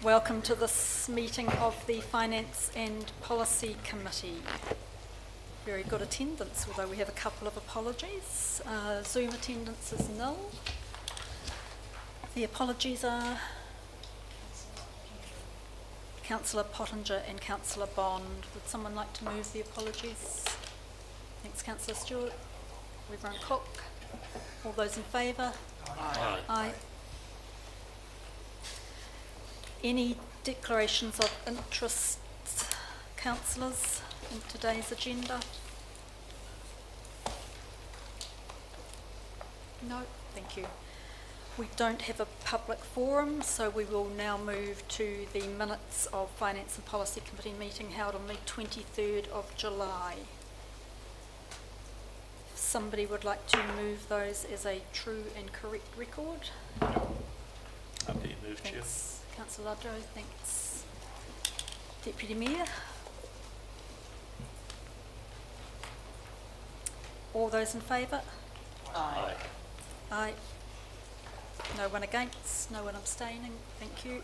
Welcome to this meeting of the Finance and Policy Committee. Very good attendance, although we have a couple of apologies. Zoom attendance is nil. The apologies are Councillor Pottinger and Councillor Bond. Would someone like to move the apologies? Thanks, Councillor Stewart. Reverend Cook. All those in favour? Aye. Aye. Any declarations of interest, councillors, in today's agenda? No, thank you. We don't have a public forum, so we will now move to the minutes of Finance and Policy Committee meeting held on the 23rd of July. If somebody would like to move those as a true and correct record. Happy to move, Chair. Thanks, Councillor Ludlow. Thanks, Deputy Mayor. All those in favour? Aye. Aye. No one against, no one abstaining. Thank you.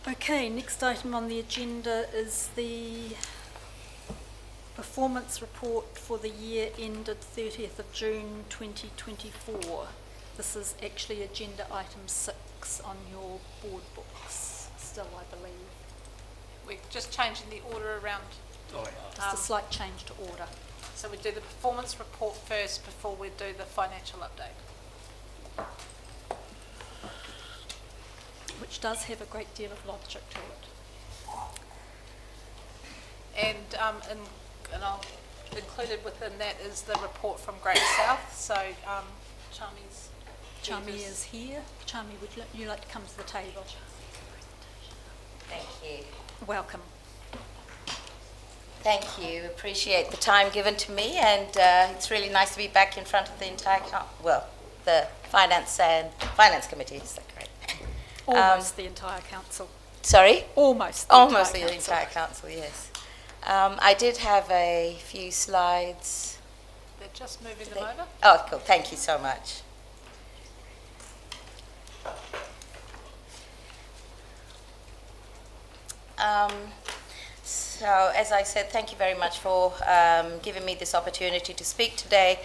Okay, next item on the agenda is the performance report for the year ended 30th of June 2024. This is actually agenda item 6 on your board books still, I believe. We're just changing the order around. Oh, yeah. Just a slight change to order. So we do the performance report first before we do the financial update. Which does have a great deal of logic to it. And I'll included within that is the report from Great South. So Charmy is here. Charmy, would you like to come to the table? Thank you. Welcome. Thank you. Appreciate the time given to me, and it's really nice to be back in front of the entire, the Finance Committee. Is that correct? Almost the entire council. Sorry? Almost The entire council, yes. I did have a few slides. They're just moving them over. Oh, cool. Thank you so much. So, as I said, thank you very much for giving me this opportunity to speak today.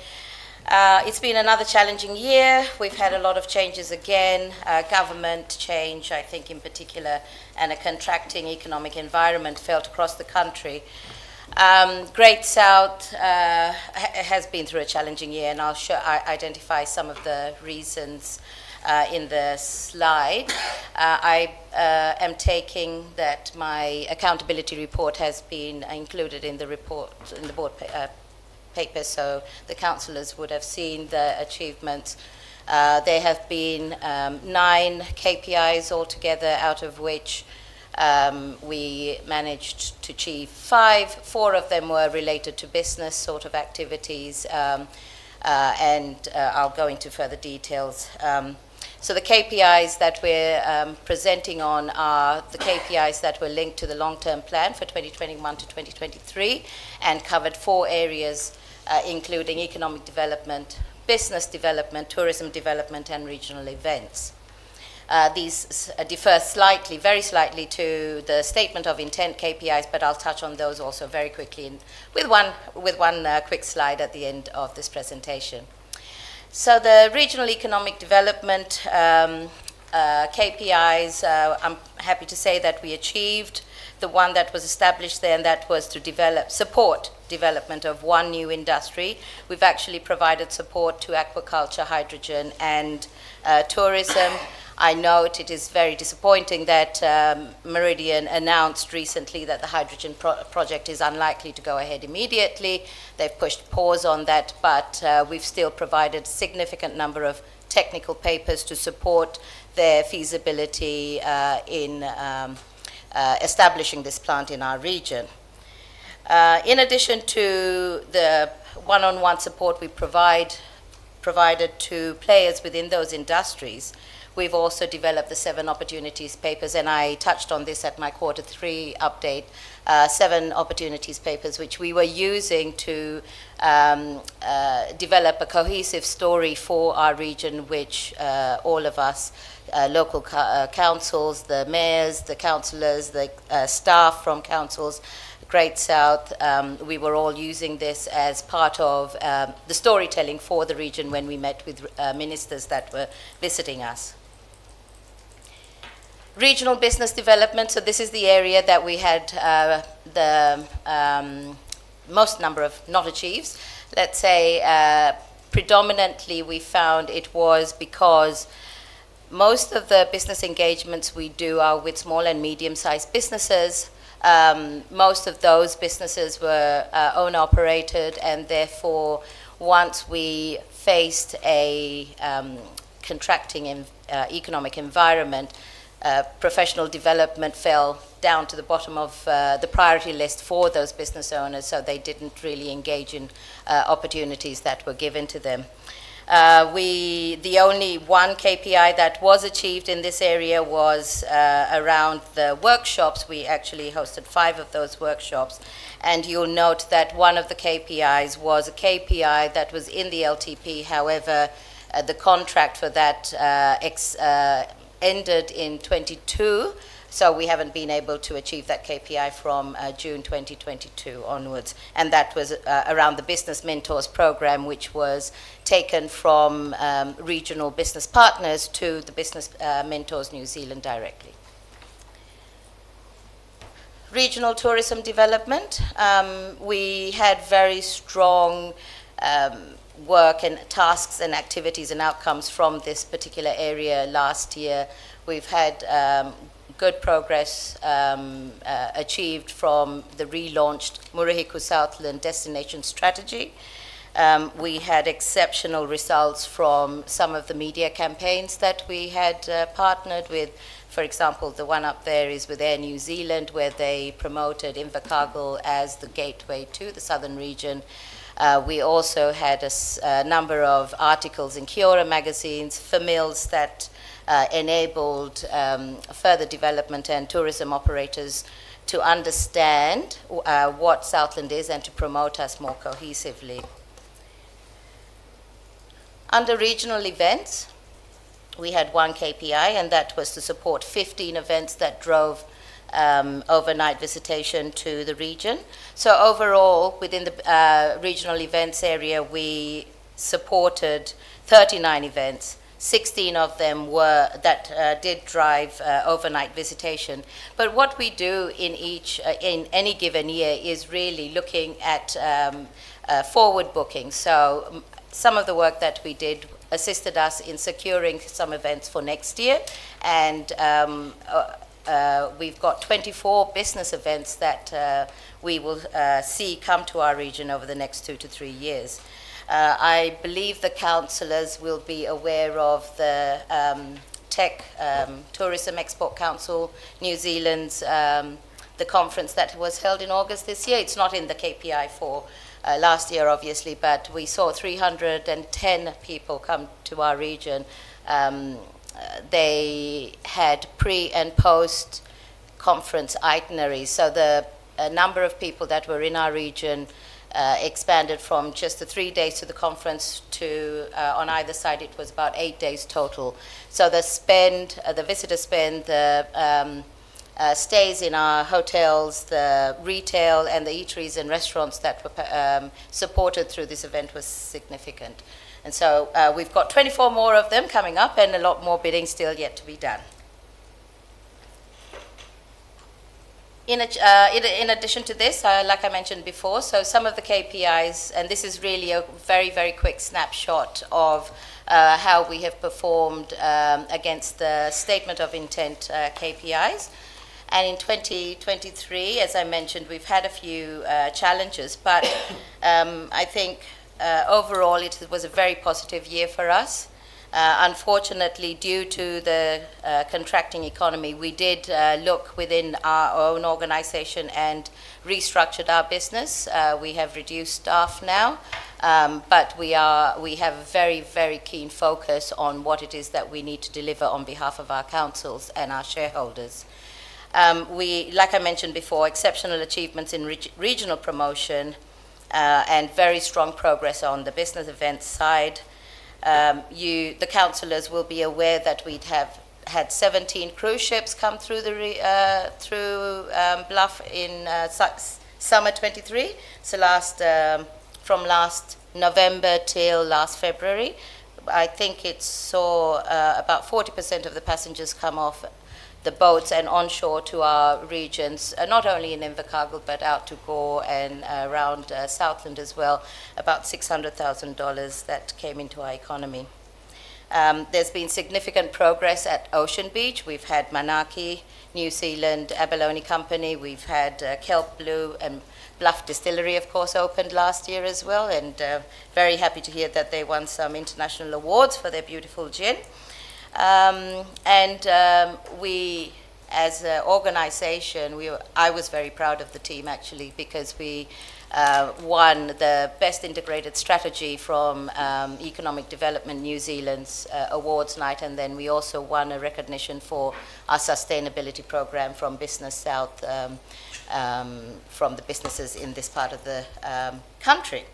It's been another challenging year. We've had a lot of changes again, government change, I think in particular, and a contracting economic environment felt across the country. Great South has been through a challenging year, and I'll identify some of the reasons in the slide. I am taking that my accountability report has been included in the report, in the board paper, so the councillors would have seen the achievements. There have been 9 KPIs altogether, out of which we managed to achieve 5. 4 of them were related to business sort of activities, and I'll go into further details. So the KPIs that we're presenting on are the KPIs that were linked to the long-term plan for 2021 to 2023 and covered 4 areas, including economic development, business development, tourism development, and regional events. These differ slightly, very slightly, to the statement of intent KPIs, but I'll touch on those also very quickly with one quick slide at the end of this presentation. So the regional economic development KPIs, I'm happy to say that we achieved the one that was established there, and that was to support development of 1 new industry. We've actually provided support to aquaculture, hydrogen, and tourism. I note it is very disappointing that Meridian announced recently that the hydrogen project is unlikely to go ahead immediately. They've pushed pause on that, but we've still provided a significant number of technical papers to support their feasibility in establishing this plant in our region. In addition to the one-on-one support we provided to players within those industries, we've also developed the 7 opportunities papers, and I touched on this at my Q3 update. 7 opportunities papers, which we were using to develop a cohesive story for our region, which all of us local councils, the mayors, the councillors, the staff from councils, Great South. We were all using this as part of the storytelling for the region when we met with ministers that were visiting us. Regional business development, so this is the area that we had the most number of not achieves. Let's say predominantly we found it was because most of the business engagements we do are with small and medium-sized businesses. Most of those businesses were owner-operated, and therefore once we faced a contracting economic environment, professional development fell down to the bottom of the priority list for those business owners, so they didn't really engage in opportunities that were given to them. The only one KPI that was achieved in this area was around the workshops. We actually hosted 5 of those workshops, and you'll note that one of the KPIs was a KPI that was in the LTP. However, the contract for that ended in 22, so we haven't been able to achieve that KPI from June 2022 onwards. And that was around the Business Mentors program, which was taken from regional business partners to the Business Mentors New Zealand directly. Regional tourism development. We had very strong work and tasks and activities and outcomes from this particular area last year. We've had good progress achieved from the relaunched Murihiku Southland Destination Strategy. We had exceptional results from some of the media campaigns that we had partnered with. For example, the one up there is with Air New Zealand, where they promoted Invercargill as the gateway to the southern region. We also had a number of articles in Kiora magazines for mills that enabled further development and tourism operators to understand what Southland is and to promote us more cohesively. Under regional events, we had one KPI, and that was to support 15 events that drove overnight visitation to the region. So overall, within the regional events area, we supported 39 events. 16 of them were that did drive overnight visitation. But what we do in any given year is really looking at forward booking. So some of the work that we did assisted us in securing some events for next year, and we've got 24 business events that we will see come to our region over the next 2 to 3 years. I believe the councillors will be aware of the Tech Tourism Export Council New Zealand's the conference that was held in August this year. It's not in the KPI for last year, obviously, but we saw 310 people come to our region. They had pre and post conference itineraries, so the number of people that were in our region expanded from just the 3 days to the conference to on either side it was about 8 days total. So the spend, the visitor spend, the stays in our hotels, the retail and the eateries and restaurants that were supported through this event was significant. And so we've got 24 more of them coming up and a lot more bidding still yet to be done. In addition to this, like I mentioned before, so some of the KPIs, and this is really a very, very quick snapshot of how we have performed against the Statement of Intent KPIs. And in 2023, as I mentioned, we've had a few challenges, but I think overall it was a very positive year for us. Unfortunately, due to the contracting economy, we did look within our own organization and restructured our business. We have reduced staff now, but we have a very, very keen focus on what it is that we need to deliver on behalf of our councils and our shareholders. Like I mentioned before, exceptional achievements in regional promotion and very strong progress on the business events side. The councillors will be aware that we'd have had 17 cruise ships come through through Bluff in summer 23. So from last November till last February, I think it saw about 40% of the passengers come off the boats and onshore to our regions, not only in Invercargill but out to Gore and around Southland as well, about $600,000 that came into our economy. There's been significant progress at Ocean Beach. We've had Manaki, New Zealand Abalone Company. We've had Kelp Blue and Bluff Distillery, of course, opened last year as well, and very happy to hear that they won some international awards for their beautiful gin. We, as an organization, I was very proud of the team actually, because we won the Best Integrated Strategy from Economic Development New Zealand's awards night, and then we also won a recognition for our sustainability program from Business South, from the businesses in this part of the country.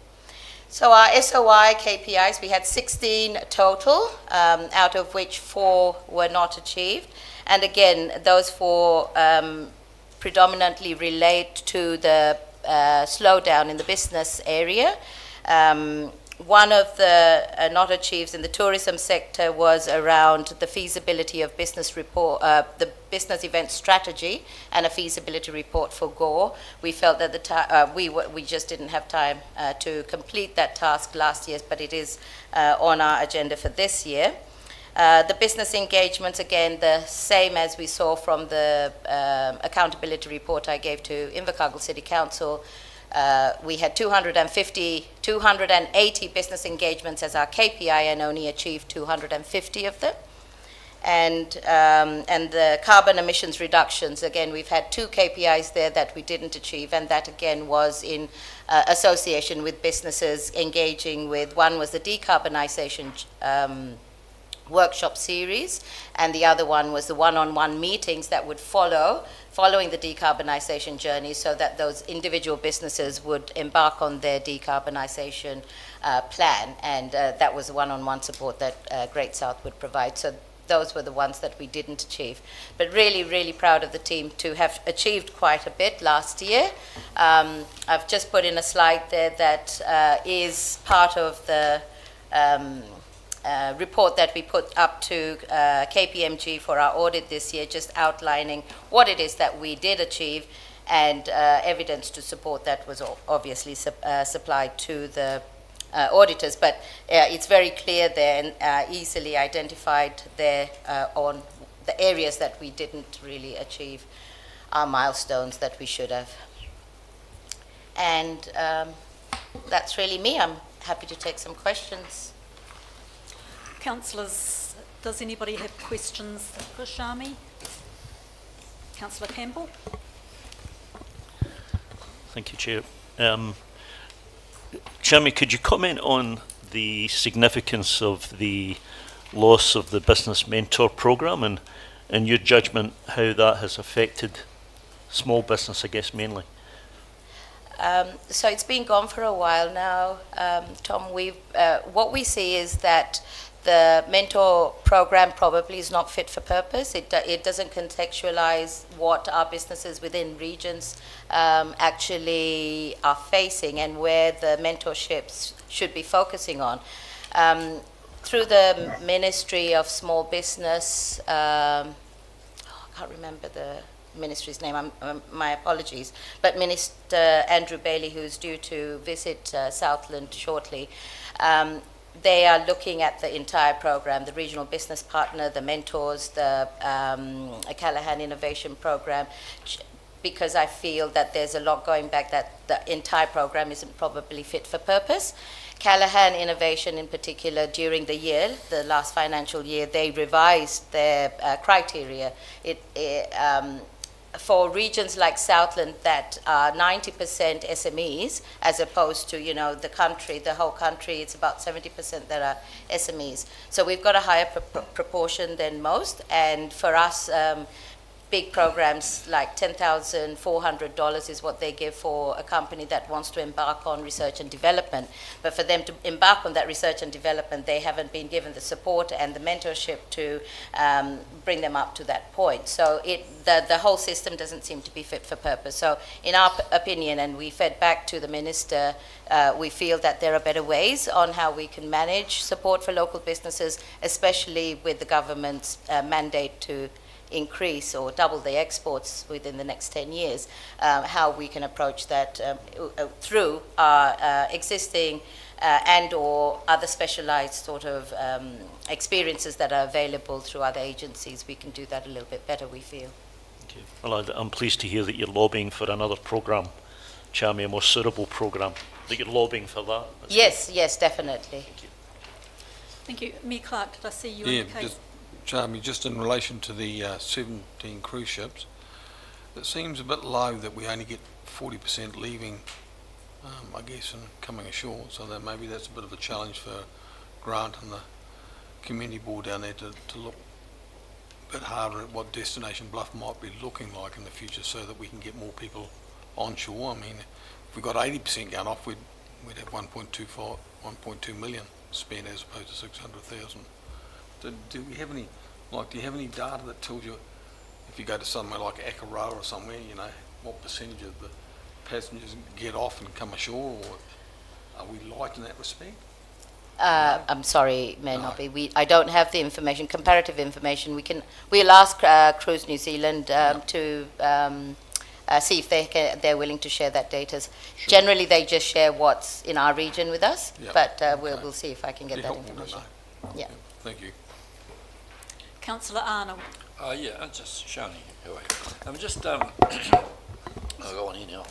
So our SOI KPIs, we had 16 total, out of which 4 were not achieved. And again, those 4 predominantly relate to the slowdown in the business area. One of the not achieves in the tourism sector was around the feasibility of business report, the business event strategy, and a feasibility report for Gore. We felt that we just didn't have time to complete that task last year, but it is on our agenda for this year. The business engagements, again, the same as we saw from the accountability report I gave to Invercargill City Council. We had 280 business engagements as our KPI and only achieved 250 of them. And the carbon emissions reductions, again, we've had 2 KPIs there that we didn't achieve, and that again was in association with businesses engaging with, one was the decarbonisation workshop series, and the other one was the one-on-one meetings that would following the decarbonisation journey, so that those individual businesses would embark on their decarbonisation plan, and that was the one-on-one support that Great South would provide. So those were the ones that we didn't achieve. But really, really proud of the team to have achieved quite a bit last year. I've just put in a slide there that is part of the report that we put up to KPMG for our audit this year, just outlining what it is that we did achieve, and evidence to support that was obviously supplied to the auditors. But it's very clear there and easily identified there on the areas that we didn't really achieve our milestones that we should have. And that's really me. I'm happy to take some questions. Councillors, does anybody have questions for Shami? Councillor Campbell? Thank you, Chair. Shami, could you comment on the significance of the loss of the Business Mentor Programme, and in your judgment how that has affected small business, I guess, mainly? So it's been gone for a while now, Tom. What we see is that the mentor program probably is not fit for purpose. It doesn't contextualize what our businesses within regions actually are facing and where the mentorships should be focusing on. Through the Ministry of Small Business, I can't remember the ministry's name, my apologies, but Minister Andrew Bailey, who's due to visit Southland shortly, they are looking at the entire program, the regional business partner, the mentors, the Callahan Innovation Program, because I feel that there's a lot going back that the entire program isn't probably fit for purpose. Callahan Innovation in particular, during the year, the last financial year, they revised their criteria. For regions like Southland that are 90% SMEs, as opposed to, the country, the whole country, it's about 70% that are SMEs. So we've got a higher proportion than most, and for us, big programs like $10,400 is what they give for a company that wants to embark on research and development. But for them to embark on that research and development, they haven't been given the support and the mentorship to bring them up to that point. So the whole system doesn't seem to be fit for purpose. So in our opinion, and we fed back to the Minister, we feel that there are better ways on how we can manage support for local businesses, especially with the government's mandate to increase or double the exports within the next 10 years, how we can approach that through our existing and or other specialized sort of experiences that are available through other agencies. We can do that a little bit better, we feel. Okay. Well, I'm pleased to hear that you're lobbying for another programme, Charmy, a more suitable programme, that you're lobbying for that. Yes, yes, definitely. Thank you. Thank you. Mayor Clark, did I see you Yeah, indicate? Charmy, just in relation to the 17 cruise ships, it seems a bit low that we only get 40% leaving, I guess, and coming ashore. So that maybe that's a bit of a challenge for Grant and the community board down there to look a bit harder at what Destination Bluff might be looking like in the future, so that we can get more people onshore. I mean, if we got 80% going off, we'd have 1.2 million spent as opposed to 600,000. Do we have any, do you have any data that tells you if you go to somewhere like Akaroa or somewhere, what percentage of the passengers get off and come ashore, or are we light in that respect? I'm sorry, may No. not be. I don't have the information, comparative information. We'll ask Cruise New Zealand to see if they're willing to share that data. Sure. Generally, they just share what's in our region with us, Yeah. but Okay. we'll see if I can get Be that helpful to information. know. Yeah. Thank you. Councillor Arnold. Yeah, I'm just Shani. How are you? I'm just I'll go on here now.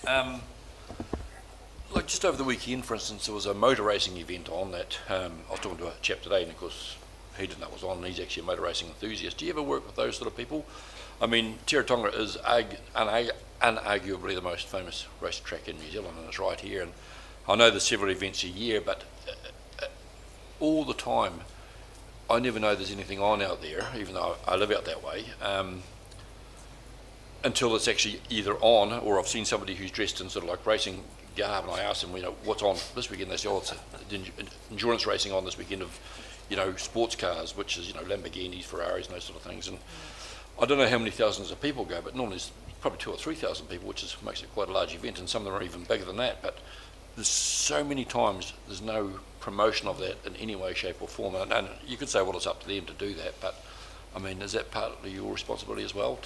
Yeah. Like just over the weekend, for instance, there was a motor racing event on that. I was talking to a chap today, and of course he didn't know it was on, and he's actually a motor racing enthusiast. Do you ever work with those sort of people? I mean, Tiratonga is unarguably the most famous racetrack in New Zealand, and it's right here. And I know there's several events a year, but all the time, I never know there's anything on out there, even though I live out that way, until it's actually either on, or I've seen somebody who's dressed in sort of like racing garb, and I ask them, what's on this weekend? They say, it's endurance racing on this weekend of, sports cars, which is, Lamborghinis, Ferraris, and those sort of things. And I don't know how many thousands of people go, but normally it's probably 2,000 or 3,000 people, which makes it quite a large event, and some of them are even bigger than that. But there's so many times there's no promotion of that in any way, shape or form. And you could say, well, it's up to them to do that, but I mean, is that partly your responsibility as well?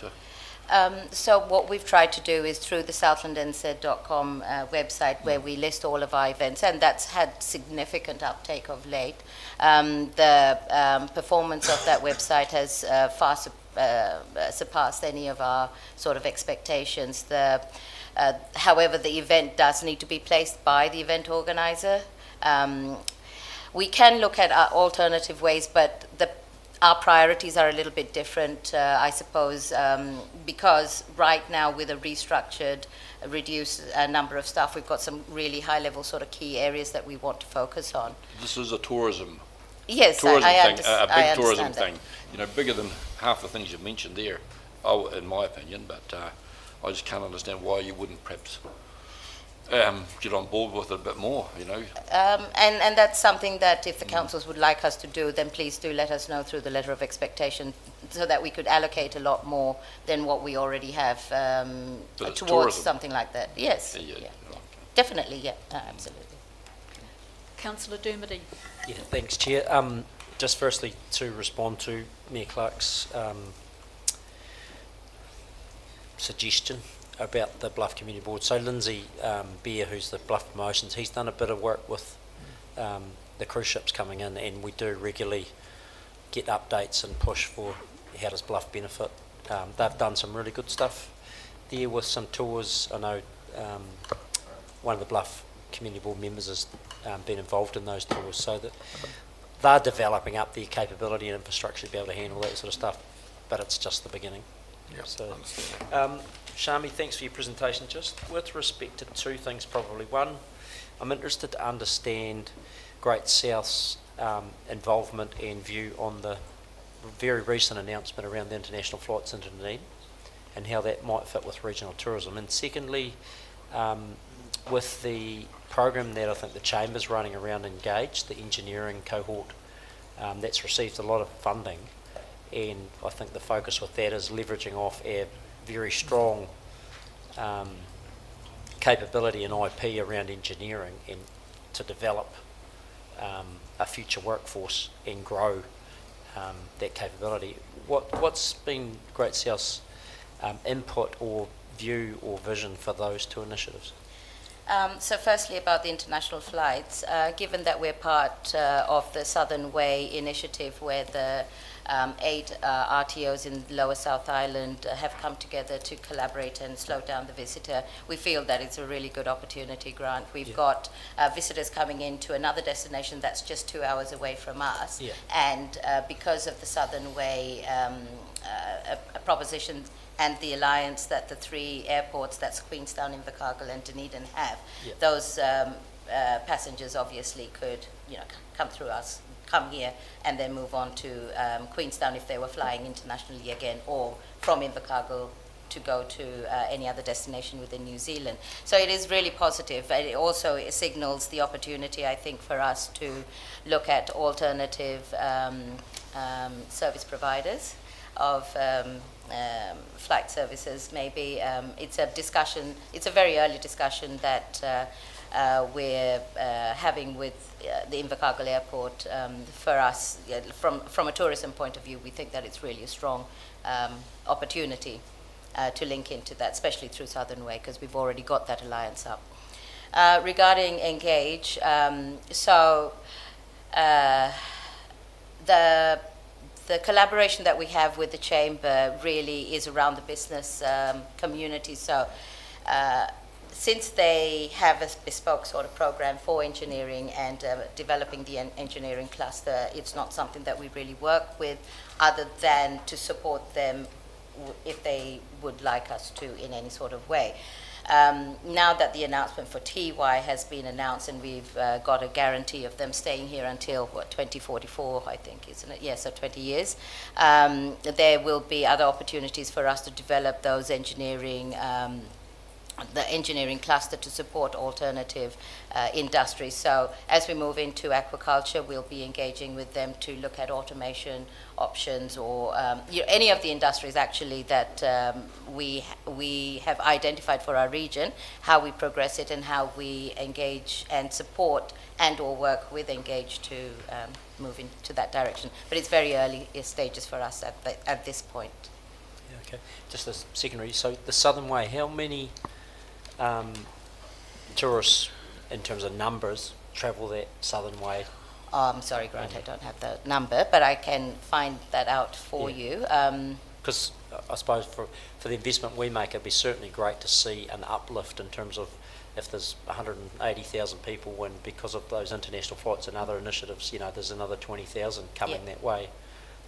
So what we've tried to do is through the southlandnz.com website, where we list all of our events, and that's had significant uptake of late. The performance of that website has far surpassed any of our sort of expectations. However, the event does need to be placed by the event organizer. We can look at alternative ways, but our priorities are a little bit different, I suppose, because right now with a restructured, reduced number of staff, we've got some really high-level sort of key areas that we want to focus on. This is a tourism Yes, thing, I big tourism understand thing. Bigger than half the things you've mentioned there, in my opinion. But I just can't understand why you wouldn't perhaps get on board with it a bit more. And that's something that if the councils would like us to do, then please do let us know through the letter of expectation, so that we could allocate a lot more than what we already have it's towards tourism. something like that. Yes, Yeah. definitely, yeah, absolutely. Councillor Dermody. Yeah, thanks, Chair. Just firstly, to respond to Mayor Clark's suggestion about the Bluff Community Board. So Lindsay Beer, who's the Bluff Promotions, he's done a bit of work with the cruise ships coming in, and we do regularly get updates and push for how does Bluff benefit. They've done some really good stuff there with some tours. I know one of the Bluff Community Board members has been involved in those tours, so that they're developing up their capability and infrastructure to be able to handle that sort of stuff, but it's just the beginning. Yeah, So, understand. Shami, thanks for your presentation. Just with respect to two things, probably. One, I'm interested to understand Great South's involvement and view on the very recent announcement around the international flights into Dunedin and how that might fit with regional tourism. And secondly, with the program that I think the Chamber's running around Engage, the engineering cohort, that's received a lot of funding, and I think the focus with that is leveraging off our very strong capability and IP around engineering and to develop a future workforce and grow that capability. What's been Great South's input or view or vision for those two initiatives? So firstly, about the international flights, given that we're part of the Southern Way initiative, where the 8 RTOs in Lower South Island have come together to collaborate and slow down the visitor, we feel that it's a really good opportunity, Grant. We've got visitors coming into another destination that's just 2 hours away from us, and because of the Southern Way a proposition and the alliance that the 3 airports, that's Queenstown, Invercargill and Dunedin have, those passengers obviously could, come through us, come here and then move on to Queenstown if they were flying internationally again, or from Invercargill to go to any other destination within New Zealand. So it is really positive. And it also signals the opportunity, I think, for us to look at alternative service providers of flight services. Maybe it's a discussion, it's a very early discussion that we're having with the Invercargill Airport. For us, from a tourism point of view, we think that it's really a strong opportunity to link into that, especially through Southern Way, because we've already got that alliance up. Regarding Engage, the collaboration that we have with the Chamber really is around the business community. So since they have a bespoke sort of program for engineering and developing the engineering cluster, it's not something that we really work with other than to support them if they would like us to in any sort of way. Now that the announcement for TY has been announced and we've got a guarantee of them staying here until, 2044, I think, isn't it? Yeah, so 20 years. There will be other opportunities for us to develop those engineering, the engineering cluster to support alternative industries. So as we move into aquaculture, we'll be engaging with them to look at automation options, or any of the industries actually that we have identified for our region, how we progress it and how we engage and support and or work with Engage to move into that direction. But it's very early stages for us at this point. Yeah, okay. Just a secondary. So the Southern Way, how many tourists in terms of numbers travel that Southern Way? I'm sorry, Grant, I don't have the number, but I can find that out for you. Because I suppose for the investment we make, it'd be certainly great to see an uplift in terms of if there's 180,000 people, and because of those international flights and other initiatives, there's another 20,000 coming that way.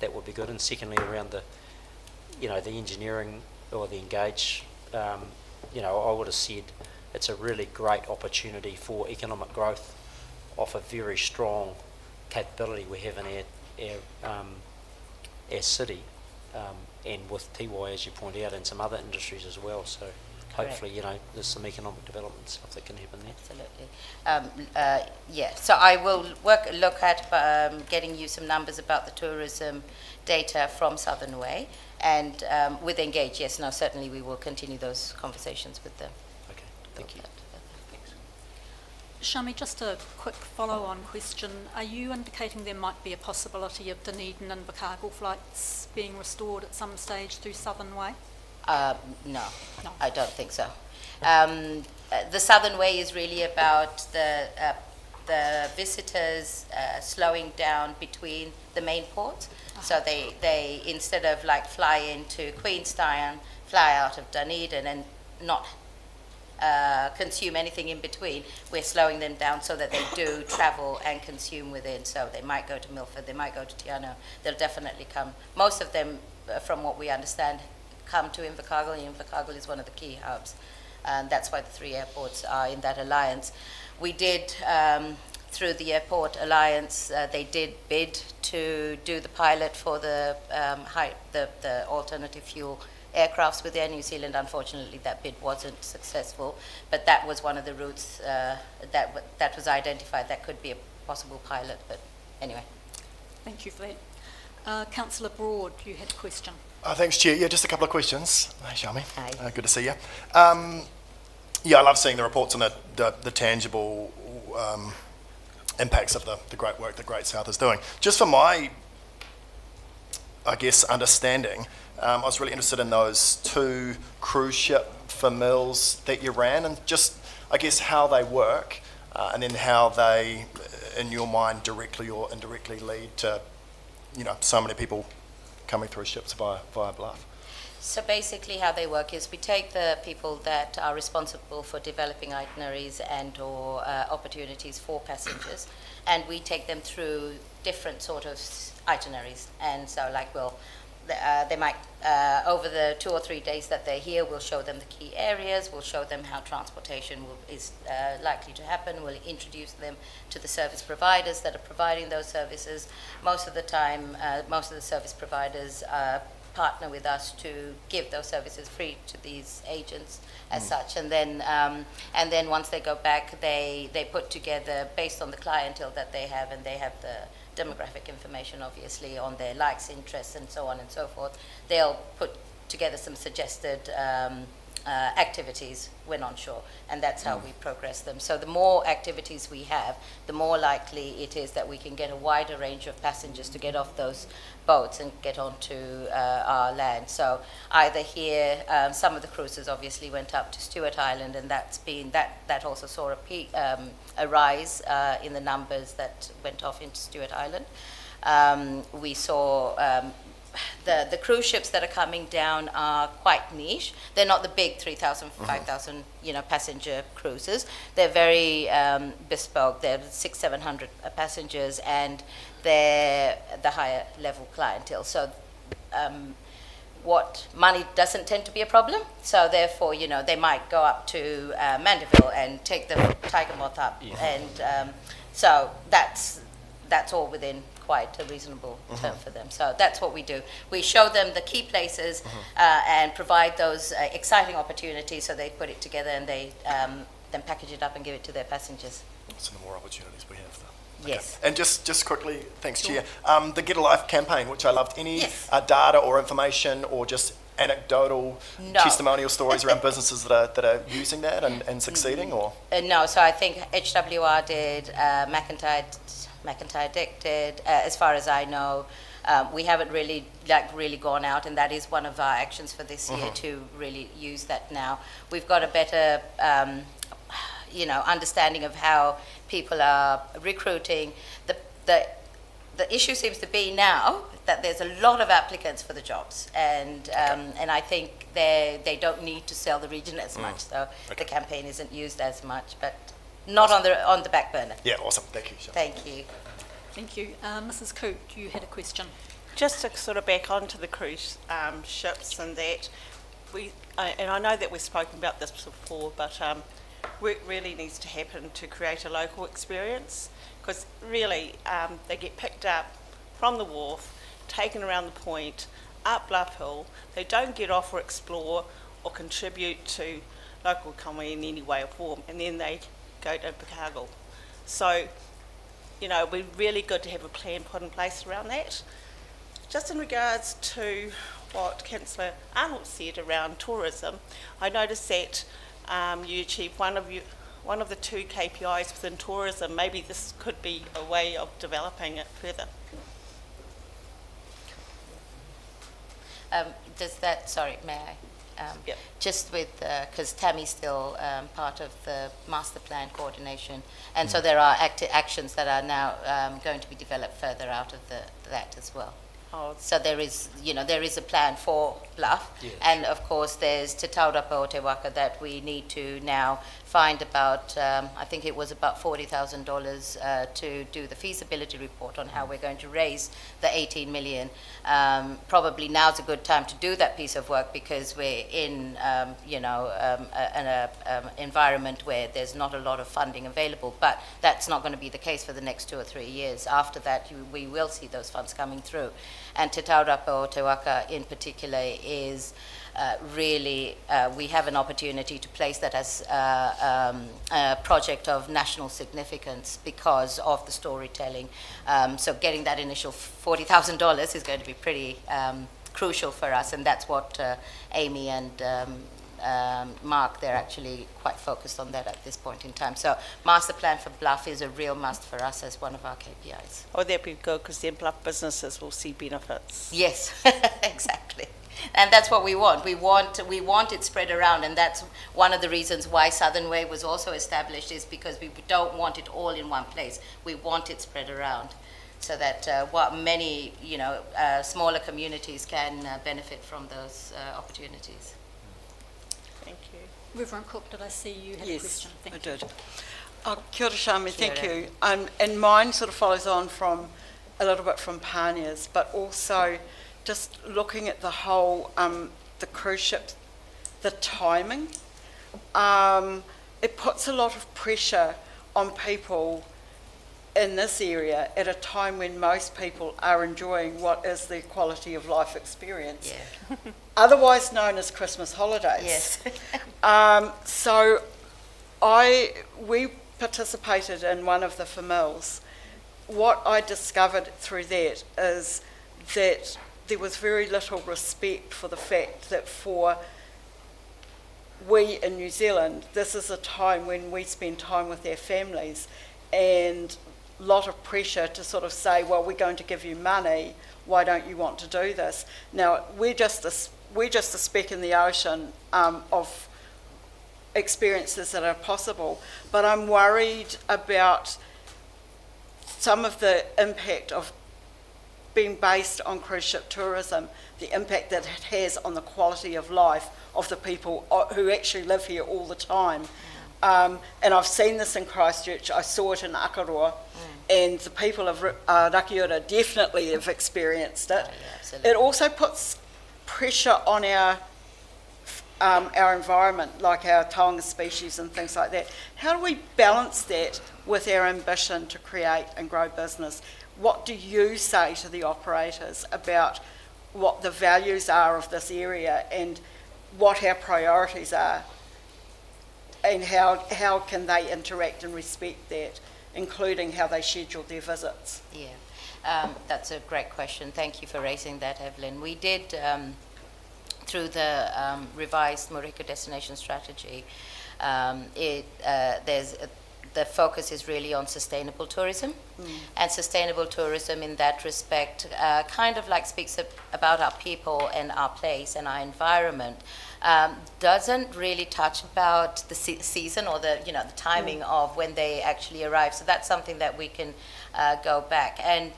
That would be good. And secondly, around the engineering or the Engage, I would have said it's a really great opportunity for economic growth off a very strong capability we have in our city, and with TY, as you point out, and some other industries as well. So hopefully, there's some economic development stuff that can happen there. Absolutely. So I will look at getting you some numbers about the tourism data from Southern Way, and with Engage, certainly we will continue those conversations with them. Okay, thank you. Shami, just a quick follow-on question. Are you indicating there might be a possibility of Dunedin and Invercargill flights being restored at some stage through Southern Way? No, I don't think so. The Southern Way is really about the visitors slowing down between the main ports. So they instead of fly into Queenstown, fly out of Dunedin and not consume anything in between, we're slowing them down so that they do travel and consume within. So they might go to Milford, they might go to Tiano. They'll definitely come. Most of them, from what we understand, come to Invercargill. Invercargill is one of the key hubs, and that's why the 3 airports are in that alliance. We did through the Airport Alliance, they did bid to do the pilot for the the alternative fuel aircrafts with Air New Zealand. Unfortunately, that bid wasn't successful, but that was one of the routes that was identified that could be a possible pilot. But anyway. Thank you for that. Councillor Broad, you had a question. Thanks, Chair. Yeah, just a couple of questions. Hi, Shami. Hi. Good to see you. Yeah, I love seeing the reports on the tangible impacts of the great work that Great South is doing. Just for my, I guess, understanding, I was really interested in those 2 cruise ship for mills that you ran, and just, I guess, how they work, and then how they, in your mind, directly or indirectly lead to, so many people coming through ships via Bluff. So basically how they work is we take the people that are responsible for developing itineraries and or opportunities for passengers, and we take them through different sort of itineraries. And so they might, over the 2 or 3 days that they're here, we'll show them the key areas, we'll show them how transportation is likely to happen, we'll introduce them to the service providers that are providing those services. Most of the time, most of the service providers partner with us to give those services free to these agents as such, and then once they go back, they put together based on the clientele that they have, and they have the demographic information obviously on their likes, interests, and so on and so forth. They'll put together some suggested activities when on shore, and that's how we progress them. So the more activities we have, the more likely it is that we can get a wider range of passengers to get off those boats and get onto our land. So either here, some of the cruises obviously went up to Stewart Island, and that also saw a peak, a rise in the numbers that went off into Stewart Island. We saw the cruise ships that are coming down are quite niche. They're not the big 3,000, 5,000, passenger cruises. They're very bespoke. They're 600, 700 passengers, and they're the higher level clientele. So what money doesn't tend to be a problem. So therefore, they might go up to Mandeville and take the tiger moth up, and so that's all within quite a reasonable term for them. So that's what we do. We show them the key places and provide those exciting opportunities, so they put it together and they then package it up and give it to their passengers. So the more opportunities we have, though. Yes. And just quickly, thanks, Chair, the Get a Life campaign, which I loved. Any Yes. Data or information or just anecdotal testimonial stories around businesses that are using that and succeeding, or? No, so I think HWR did, McIntyre Dick did, as far as I know. We haven't really gone out, and that is one of our actions for this year, to really use that now. We've got a better understanding of how people are recruiting. The issue seems to be now that there's a lot of applicants for the jobs, and I think they don't need to sell the region as much, so the campaign isn't used as much, but not on the back burner. Yeah, awesome. Thank you. Thank you. Thank you. Mrs. Coote, you had a question. Just to sort of back onto the cruise ships, and that and I know that we've spoken about this before, but work really needs to happen to create a local experience, because really they get picked up from the wharf, taken around the point, up Bluff Hill. They don't get off or explore or contribute to local economy in any way or form, and then they go to Invercargill. So, it'd be really good to have a plan put in place around that. Just in regards to what Councillor Arnold said around tourism, I noticed that you achieved one of the 2 KPIs within tourism. Maybe this could be a way of developing it further. Sorry, may I? Yep. Just with, because Tammy's still part of the master plan coordination, and so there are actions that are now going to be developed further out of that as well. Oh. So there is a plan for Bluff, and of course there's Te Taurapa o Te Waka that we need to now find about, I think it was about $40,000 to do the feasibility report on how we're going to raise the 18 million. Probably now's a good time to do that piece of work because we're in, an environment where there's not a lot of funding available, but that's not going to be the case for the next 2 or 3 years. After that, we will see those funds coming through. And Te Taurapa o Te Waka in particular is really, we have an opportunity to place that as a project of national significance because of the storytelling. So getting that initial $40,000 is going to be pretty crucial for us, and that's what Amy and Mark, they're actually quite focused on that at this point in time. So master plan for Bluff is a real must for us as one of our KPIs. Oh, that'd be good because then Bluff businesses will see benefits. Yes, exactly. And that's what we want. We want it spread around, and that's one of the reasons why Southern Way was also established, is because we don't want it all in one place. We want it spread around, so that what many smaller communities can benefit from those opportunities. Thank you. Reverend Cook, did I see you had a question? Thank I you. did. Kia ora, Shami, thank Kia ora. you. And mine sort of follows on from a little bit from Pania's, but also just looking at the whole, the cruise ship, the timing. It puts a lot of pressure on people in this area at a time when most people are enjoying what is the quality of life experience, Yeah. otherwise known as Christmas holidays. Yes. So we participated in one of the famils. What I discovered through that is that there was very little respect for the fact that for we in New Zealand, this is a time when we spend time with our families, and a lot of pressure to sort of say, well, we're going to give you money, why don't you want to do this? Now, we're just a speck in the ocean of experiences that are possible, but I'm worried about some of the impact of being based on cruise ship tourism, the impact that it has on the quality of life of the people who actually live here all the time. And I've seen this in Christchurch, I saw it in Akaroa, and the people of Rakiura definitely have experienced it. Oh, yeah, absolutely. It also puts pressure on our environment, like our taonga species and things like that. How do we balance that with our ambition to create and grow business? What do you say to the operators about what the values are of this area and what our priorities are, and how can they interact and respect that, including how they schedule their visits? Yeah, that's a great question. Thank you for raising that, Evelyn. We did, through the revised Morika destination strategy, the focus is really on sustainable tourism. And sustainable tourism in that respect kind of like speaks about our people and our place and our environment. Doesn't really touch about the season or the timing of when they actually arrive. So that's something that we can go back and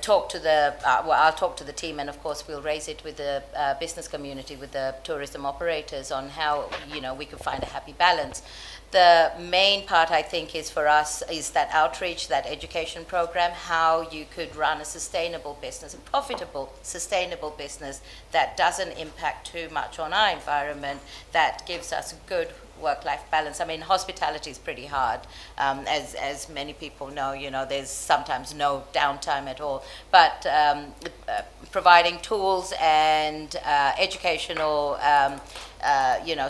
talk to the, I'll talk to the team, and of course we'll raise it with the business community, with the tourism operators, on how we could find a happy balance. The main part, I think, is for us is that outreach, that education program, how you could run a sustainable business, a profitable, sustainable business that doesn't impact too much on our environment, that gives us a good work-life balance. I mean, hospitality is pretty hard. As many people know, there's sometimes no downtime at all. But providing tools and educational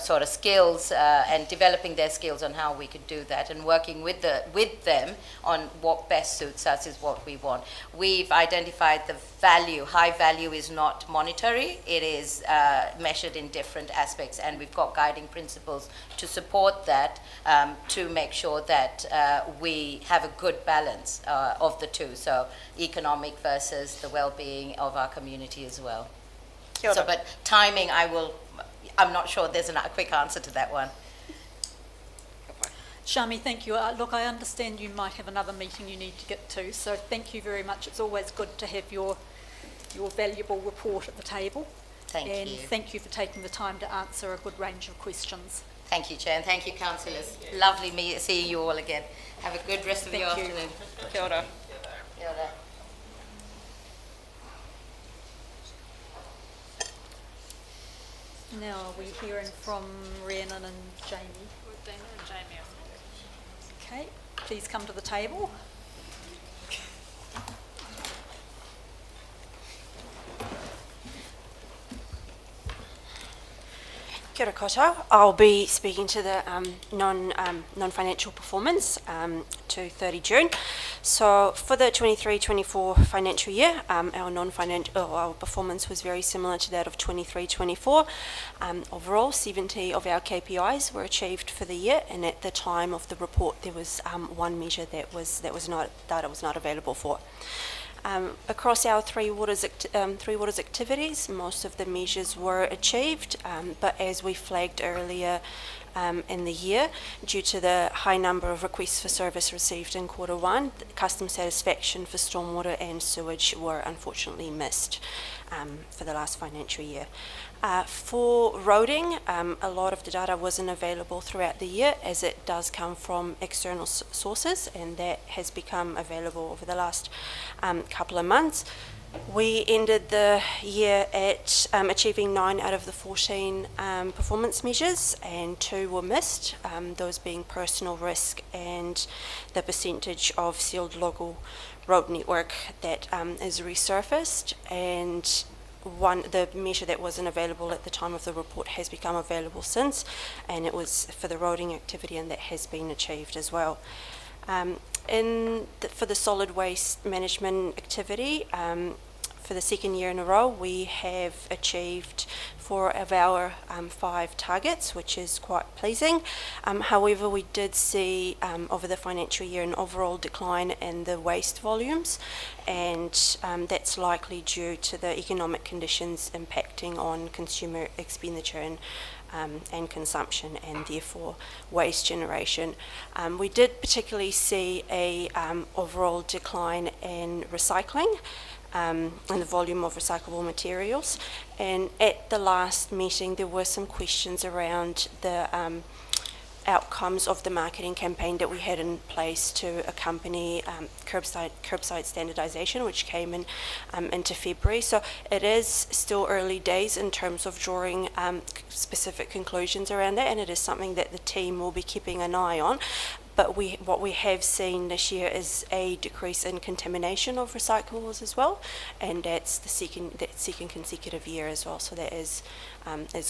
sort of skills and developing their skills on how we could do that, and working with them on what best suits us is what we want. We've identified the value. High value is not monetary. It is measured in different aspects, and we've got guiding principles to support that, to make sure that we have a good balance of the two. So economic versus the well-being of our community as well. Kia ora. So, but timing, I'm not sure there's a quick answer to that one. Shami, thank you. Look, I understand you might have another meeting you need to get to, so thank you very much. It's always good to have your valuable report at the table. Thank and you. thank you for taking the time to answer a good range of questions. Thank you, Chair, and thank you, councillors. Lovely seeing you all again. Have a good rest of your Thank you. afternoon. Kia ora. Kia ora. Now are we hearing from Rhiannon and Jamie? With Dana and Jamie, I think. Okay, please come to the table. Kia ora koutou. I'll be speaking to the non-financial performance to 30 June. So for the 23-24 financial year, our performance was very similar to that of 23-24. Overall, 70 of our KPIs were achieved for the year, and at the time of the report, there was one measure that data was not available for. Across our three waters activities, most of the measures were achieved, but as we flagged earlier in the year, due to the high number of requests for service received in Q1, customer satisfaction for stormwater and sewage were unfortunately missed for the last financial year. For roading, a lot of the data wasn't available throughout the year, as it does come from external sources, and that has become available over the last couple of months. We ended the year at achieving 9 out of the 14 performance measures, and 2 were missed, those being personal risk and the percentage of sealed local road network that is resurfaced, and the measure that wasn't available at the time of the report has become available since, and it was for the roading activity, and that has been achieved as well. For the solid waste management activity, for the second year in a row, we have achieved 4 of our 5 targets, which is quite pleasing. However, we did see over the financial year an overall decline in the waste volumes, and that's likely due to the economic conditions impacting on consumer expenditure and consumption, and therefore waste generation. We did particularly see a overall decline in recycling, and the volume of recyclable materials. And at the last meeting, there were some questions around the outcomes of the marketing campaign that we had in place to accompany curbside standardisation, which came in into February. So it is still early days in terms of drawing specific conclusions around that, and it is something that the team will be keeping an eye on. But what we have seen this year is a decrease in contamination of recyclables as well, and that's the second consecutive year as well. So that is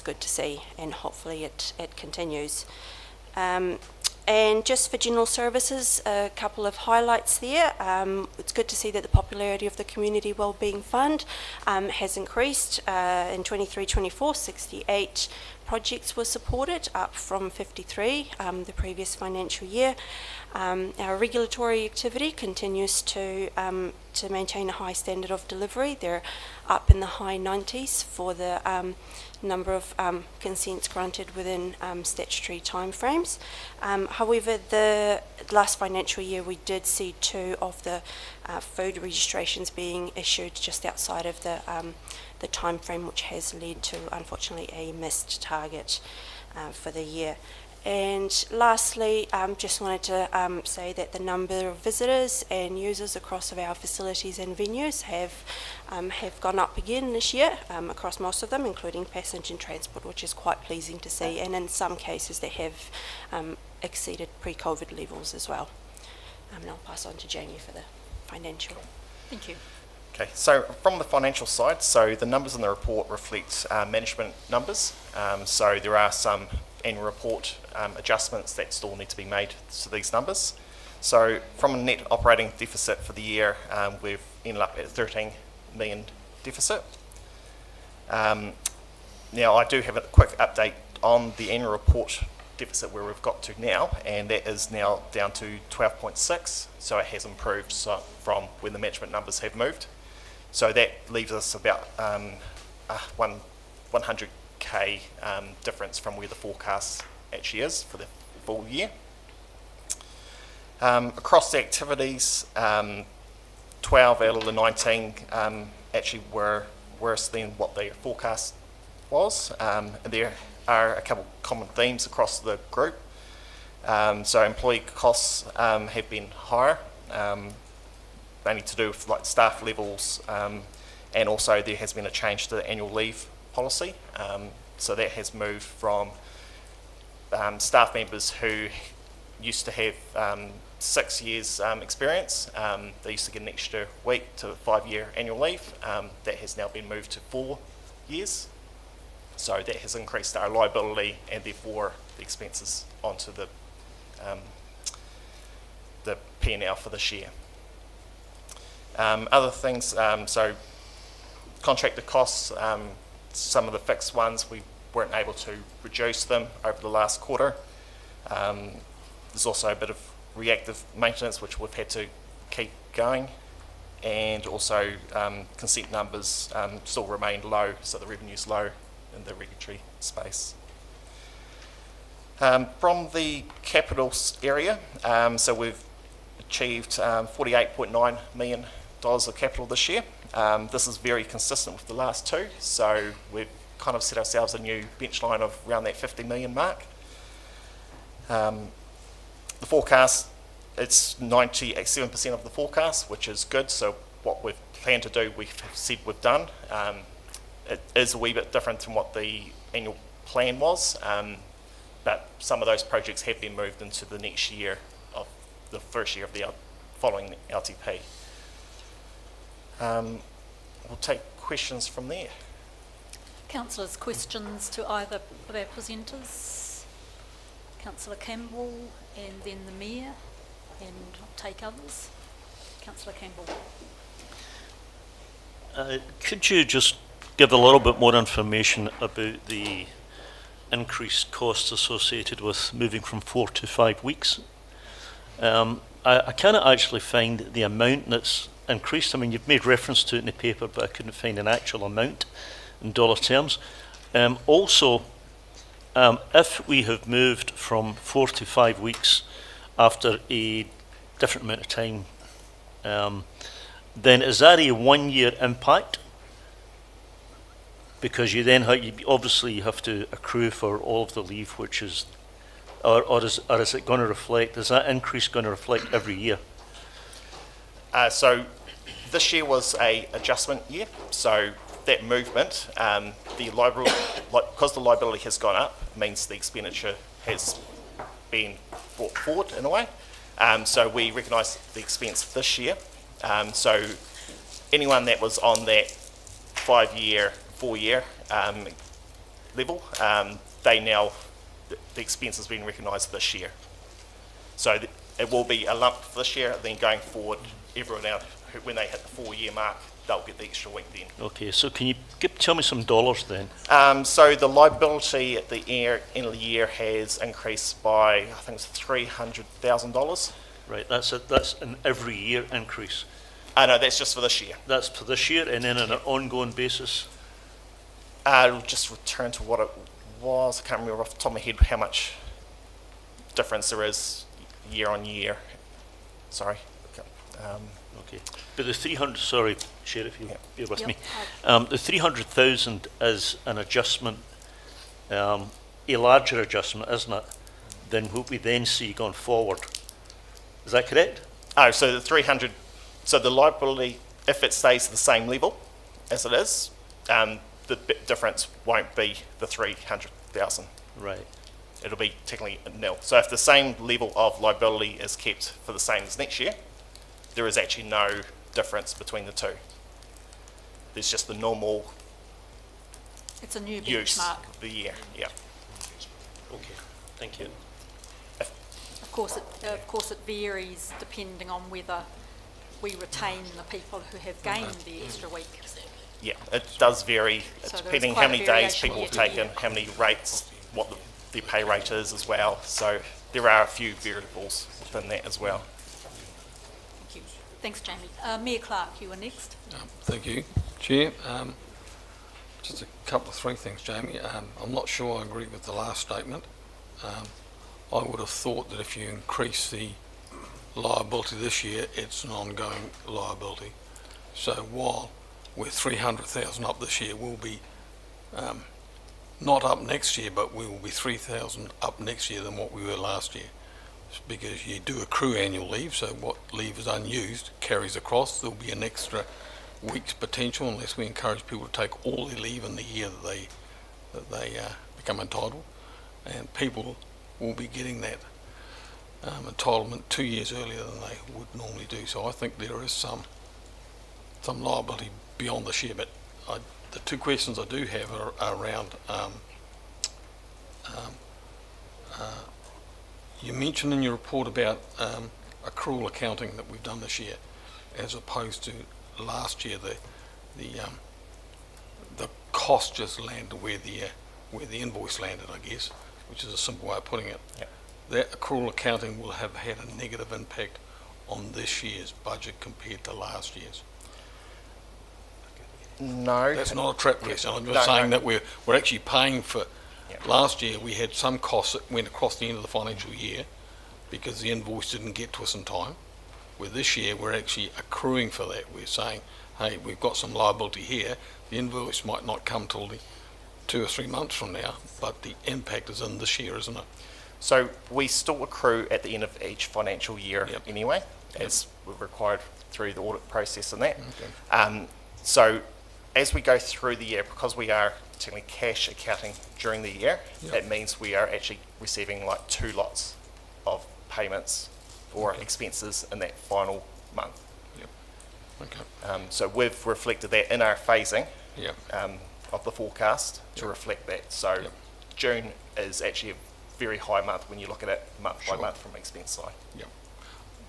good to see, and hopefully it continues. And just for general services, a couple of highlights there. It's good to see that the popularity of the Community Wellbeing Fund has increased. In 23-24, 68 projects were supported, up from 53 the previous financial year. Our regulatory activity continues to maintain a high standard of delivery. They're up in the high 90s for the number of consents granted within statutory timeframes. However, the last financial year we did see 2 of the food registrations being issued just outside of the timeframe, which has led to, unfortunately, a missed target for the year. And lastly, just wanted to say that the number of visitors and users across of our facilities and venues have gone up again this year across most of them, including passenger transport, which is quite pleasing to see. And in some cases, they have exceeded pre-COVID levels as well. And I'll pass on to Jamie for the financial. Thank you. Okay, so from the financial side, so the numbers in the report reflect management numbers. So there are some annual report adjustments that still need to be made to these numbers. So from a net operating deficit for the year, we've ended up at 13 million deficit. Now I do have a quick update on the annual report deficit where we've got to now, and that is now down to 12.6, so it has improved from when the management numbers have moved. So that leaves us about 100k difference from where the forecast actually is for the full year. Across the activities, 12 out of the 19 actually were worse than what the forecast was. And there are a couple common themes across the group. So employee costs have been higher, mainly to do with like staff levels, and also there has been a change to the annual leave policy. So that has moved from staff members who used to have 6 years experience, they used to get an extra week to 5-year annual leave. That has now been moved to 4 years. So that has increased our liability and therefore the expenses onto the P&L for this year. Other things, so contractor costs, some of the fixed ones, we weren't able to reduce them over the last quarter. There's also a bit of reactive maintenance which we've had to keep going, and also consent numbers still remain low, so the revenue's low in the regulatory space. From the capitals area, so we've achieved $48.9 million of capital this year. This is very consistent with the last two, so we've kind of set ourselves a new benchline of around that 50 million mark. The forecast, it's 97% of the forecast, which is good, so what we've planned to do, we've said we've done. It is a wee bit different from what the annual plan was, but some of those projects have been moved into the next year of the first year of the following LTP. We'll take questions from there. Councillors, questions to either of our presenters? Councillor Campbell and then the Mayor, and I'll take others. Councillor Campbell. Could you just give a little bit more information about the increased costs associated with moving from 4 to 5 weeks? I cannot actually find the amount that's increased. I mean, you've made reference to it in the paper, but I couldn't find an actual amount in dollar terms. Also, if we have moved from 4 to 5 weeks after a different amount of time, then is that a 1-year impact? Because you then obviously you have to accrue for all of the leave, which is, or is it going to reflect? Is that increase going to reflect every year? So this year was a adjustment year. So that movement, the liability, because the liability has gone up, means the expenditure has been brought forward in a way. So we recognise the expense this year. So anyone that was on that 5-year, 4-year level, they now, the expense has been recognised this year. So it will be a lump this year, then going forward, everyone else, when they hit the 4-year mark, they'll get the extra week then. Okay, so can you tell me some dollars then? So the liability at the end of the year has increased by, I think it's $300,000. Right, that's an every year increase. No, that's just for this year. That's for this year, and then on an ongoing basis? It'll just return to what it was. I can't remember off the top of my head how much difference there is year on year. Sorry. Okay, but the 300, sorry, Sheriff, you bear with Yep. me. The 300,000 is an adjustment, a larger adjustment, isn't it, than what we then see going forward. Is that correct? Oh, so the 300, so the liability, if it stays the same level as it is, the difference won't be the 300,000. Right. It'll be technically nil. So if the same level of liability is kept for the same as next year, there is actually no difference between the two. There's just the normal It's a new use benchmark. of the year, yeah. Okay, thank you. Of course, it varies depending on whether we retain the people who have gained the extra week. Yeah, it does vary, So there is depending quite how a many days variation people have year to taken, year. how many rates, what the pay rate is as well. So there are a few variables within that as well. Thank you. Thanks, Jamie. Mayor Clark, you were next. Thank you, Chair. Just a couple of 3 things, Jamie. I'm not sure I agree with the last statement. I would have thought that if you increase the liability this year, it's an ongoing liability. So while we're 300,000 up this year, we'll be not up next year, but we will be 3,000 up next year than what we were last year. It's because you do accrue annual leave, so what leave is unused carries across. There'll be an extra week's potential unless we encourage people to take all their leave in the year that they become entitled, and people will be getting that entitlement 2 years earlier than they would normally do. So I think there is some liability beyond this year, but the two questions I do have are around you mentioned in your report about accrual accounting that we've done this year as opposed to last year. The cost just landed where the invoice landed, I guess, which is a simple way of putting it. Yep. That accrual accounting will have had a negative impact on this year's budget compared to last year's. No. That's not a trap question. I'm just No, saying no. that we're actually paying for. Yeah. Last year we had some costs that went across the end of the financial year because the invoice didn't get to us in time. Where this year we're actually accruing for that. We're saying, hey, we've got some liability here. The invoice might not come till the 2 or 3 months from now, but the impact is in this year, isn't it? So we still accrue at the end of each financial year Yep. anyway, as we're required through the audit process and that. Okay. So as we go through the year, because we are technically cash accounting during the year, Yep. it means we are actually receiving like 2 lots of payments or expenses in that final month. Okay. So we've reflected that in our phasing Yeah. of the forecast to Yep. reflect that. So Yep. June is actually a very high month when you look at it month by Sure. month from expense side. Yeah.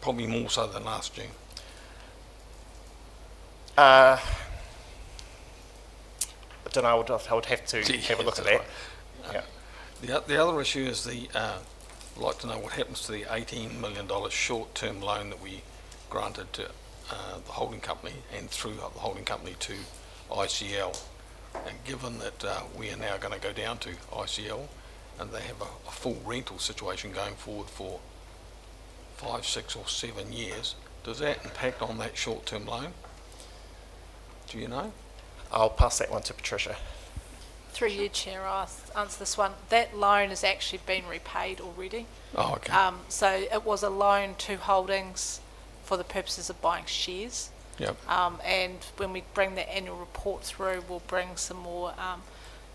Probably more so than last June. I don't know, I would have to Yeah, have a look at that's that. right. Yeah. The other issue is I'd like to know what happens to the $18 million short-term loan that we granted to the holding company and through the holding company to ICL. And given that we are now going to go down to ICL and they have a full rental situation going forward for 5, 6 or 7 years, does that impact on that short-term loan? Do you know? I'll pass that one to Patricia. Through you, Chair, I'll answer this one. That loan has actually been repaid already. Oh, okay. So it was a loan to holdings for the purposes of buying shares. Yep. And when we bring the annual report through, we'll bring some more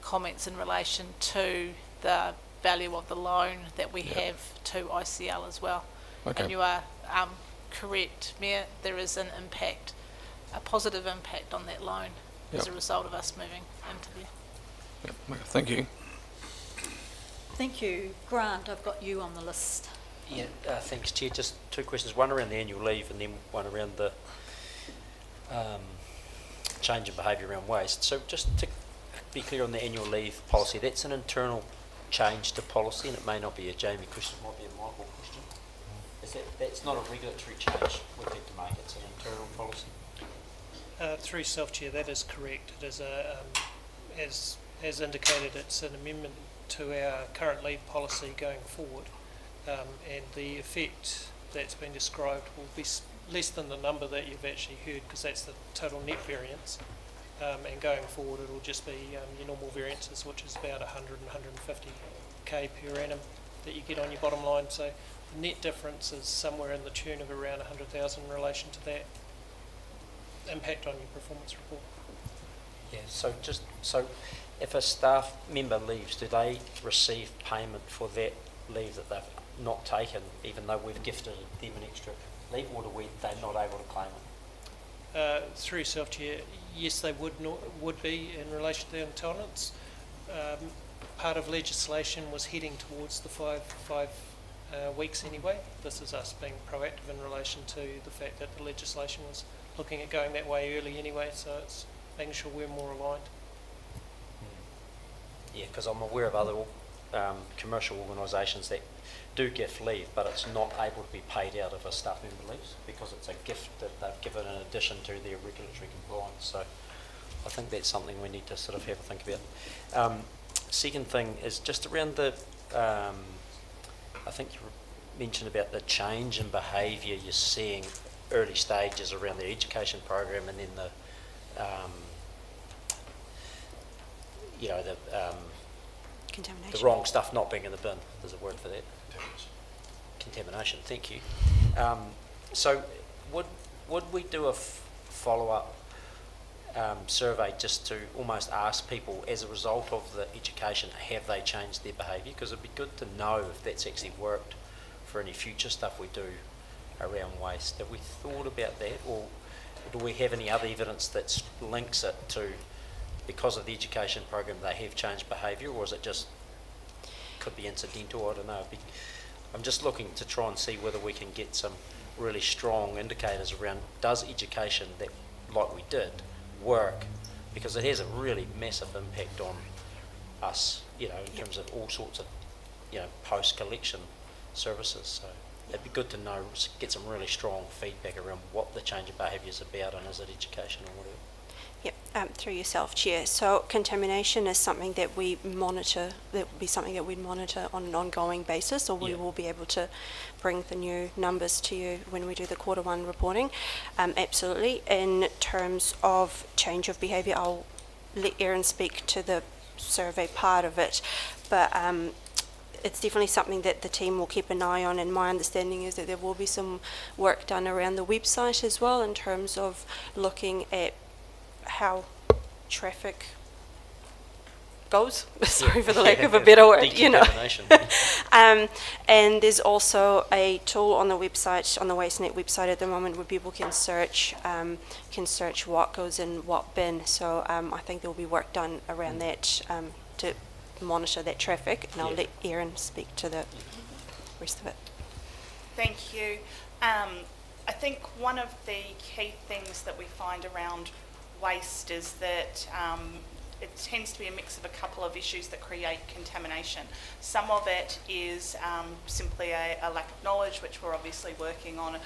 comments in relation to the value of the loan that we Yep. have to ICL as well. Okay. And you are correct, Mayor, there is an impact, a positive impact on that loan as Yep. a result of us moving into there. Yep. Okay, thank you. Thank you. Grant, I've got you on the list. Yeah, thanks, Chair. Just 2 questions, one around the annual leave and then one around the change in behaviour around waste. So just to be clear on the annual leave policy, that's an internal change to policy, and it may not be a Jamie question, it might be a Michael question. That's not a regulatory change we've had to make, it's an internal policy? Through Self-Chair, that is correct. It is as indicated, it's an amendment to our current leave policy going forward, and the effect that's been described will be less than the number that you've actually heard, because that's the total net variance, and going forward it'll just be your normal variances, which is about 100 and 150k per annum that you get on your bottom line. So the net difference is somewhere in the tune of around 100,000 in relation to that impact on your performance report. Yeah, so if a staff member leaves, do they receive payment for that leave that they've not taken, even though we've gifted them an extra leave, or they're not able to claim it? Through Self-Chair, yes, they would be in relation to their entitlements. Part of legislation was heading towards the five weeks anyway. This is us being proactive in relation to the fact that the legislation was looking at going that way early anyway, so it's making sure we're more aligned. Yeah, because I'm aware of other commercial organisations that do gift leave, but it's not able to be paid out if a staff member leaves because it's a gift that they've given in addition to their regulatory compliance. So I think that's something we need to sort of have a think about. Second thing is just around the, I think you mentioned about the change in behaviour you're seeing early stages around the education program, and then the contamination. the wrong stuff not being in the bin. There's a word for that. Contamination. Thank you. So, would we do a follow-up survey just to almost ask people, as a result of the education, have they changed their behaviour? Because it'd be good to know if that's actually worked for any future stuff we do around waste. Have we thought about that, or do we have any other evidence that links it to, because of the education program, they have changed behaviour, or is it just could be incidental? I don't know. I'm just looking to try and see whether we can get some really strong indicators around, does education that, like we did, work? Because it has a really massive impact on us, in terms of all sorts of, post-collection services. So it'd be good to know, get some really strong feedback around what the change of behaviour is about, and is it education or whatever. Yep, through yourself, Chair. So contamination is something that we monitor, that will be something that we monitor on an ongoing basis, or we will be able to bring the new numbers to you when we do the Q1 reporting. Absolutely. In terms of change of behaviour, I'll let Erin speak to the survey part of it, but it's definitely something that the team will keep an eye on, and my understanding is that there will be some work done around the website as well in terms of looking at how traffic goes, sorry for the lack of a better word, Decontamination. and there's also a tool on the website, on the WasteNet website at the moment, where people can search what goes in what bin. So I think there will be work done around that to monitor that traffic, and I'll let Erin speak to the rest of it. Thank you. I think one of the key things that we find around waste is that it tends to be a mix of a couple of issues that create contamination. Some of it is simply a lack of knowledge, which we're obviously working on,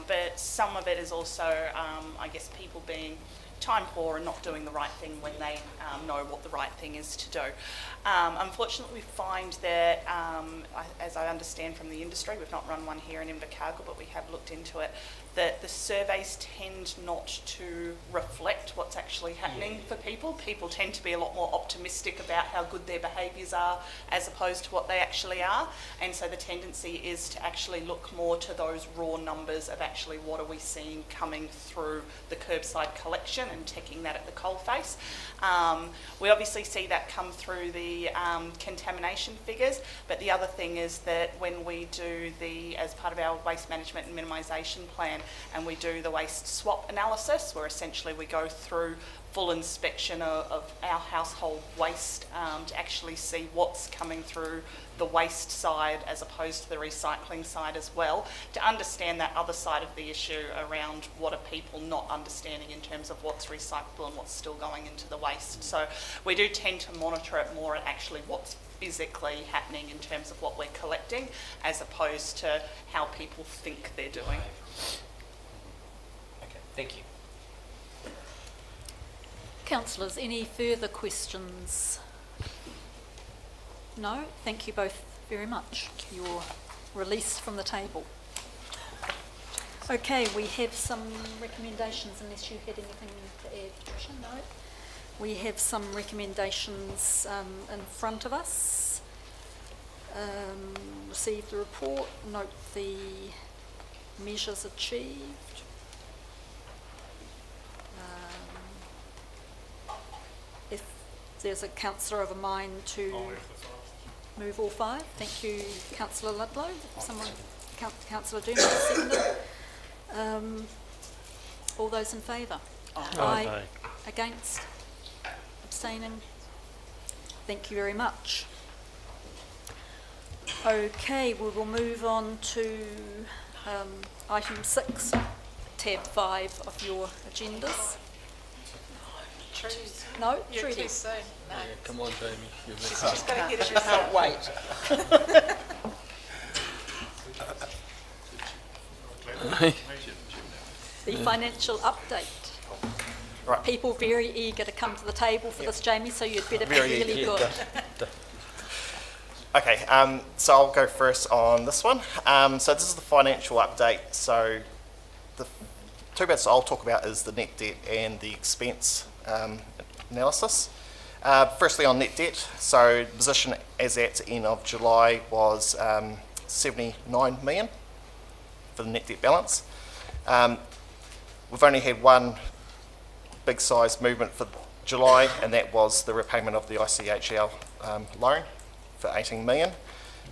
but some of it is also, I guess, people being time poor and not doing the right thing when they know what the right thing is to do. Unfortunately, we find that, as I understand from the industry, we've not run one here in Invercargill, but we have looked into it, that the surveys tend not to reflect what's actually happening for people. People tend to be a lot more optimistic about how good their behaviours are as opposed to what they actually are. And so the tendency is to actually look more to those raw numbers of actually what are we seeing coming through the curbside collection and ticking that at the coalface. We obviously see that come through the contamination figures, but the other thing is that when we do as part of our waste management and minimisation plan, and we do the waste swap analysis, where essentially we go through full inspection of our household waste to actually see what's coming through the waste side as opposed to the recycling side as well, to understand that other side of the issue around what are people not understanding in terms of what's recyclable and what's still going into the waste. So we do tend to monitor it more at actually what's physically happening in terms of what we're collecting, as opposed to how people think they're doing. Okay, thank you. Councillors, any further questions? No? Thank you both very much. You're released from the table. Okay, we have some recommendations, unless you had anything to add, Patricia? No? We have some recommendations in front of us. Receive the report, note the measures achieved. If there's a councillor of a mind to move all five, thank you, Councillor Ludlow. Someone, Councillor Doomer, seconded. All those in favour? Aye. Against? Abstaining? Thank you very much. Okay, we will move on to item 6, tab 5 of your agendas. Trudy's. No, You're Trudy. too soon. No. Yeah, come on, Jamie. You're She's next. just got to get it She can't wait. The financial update. Right. People very eager to come to the table for this, Jamie, so you'd better be Very really eager. good. Okay, so I'll go first on this one. So this is the financial update. So the two bits I'll talk about is the net debt and the expense analysis. Firstly, on net debt. So the position as at the end of July was 79 million for the net debt balance. We've only had one big size movement for July, and that was the repayment of the ICHL loan for 18 million.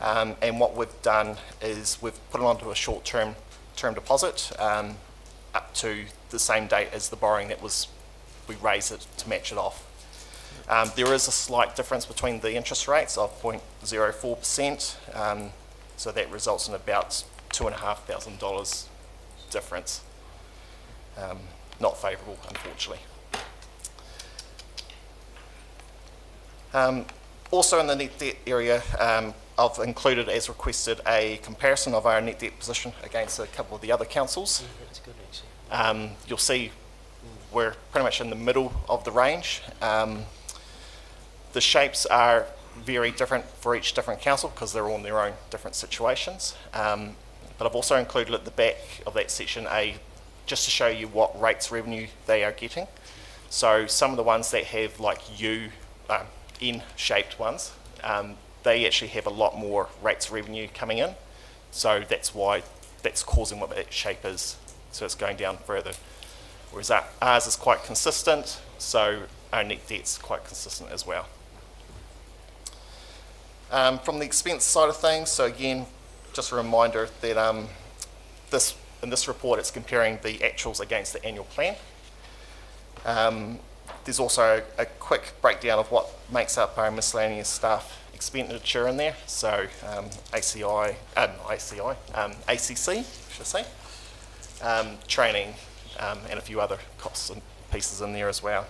And what we've done is we've put it onto a short-term deposit up to the same date as the borrowing that we raised it to match it off. There is a slight difference between the interest rates of 0.04%, so that results in about $2,500 difference. Not favourable, unfortunately. Also in the net debt area, I've included, as requested, a comparison of our net debt position against a couple of the other councils. That's good, actually. You'll see we're pretty much in the middle of the range. The shapes are very different for each different council because they're all in their own different situations. But I've also included at the back of that section just to show you what rates revenue they are getting. So some of the ones that have like N-shaped ones, they actually have a lot more rates revenue coming in. So that's why that's causing what that shape is. So it's going down further. Whereas ours is quite consistent, so our net debt's quite consistent as well. From the expense side of things, so again, just a reminder that in this report it's comparing the actuals against the annual plan. There's also a quick breakdown of what makes up our miscellaneous staff expenditure in there. So ACC, should I say, training, and a few other costs and pieces in there as well.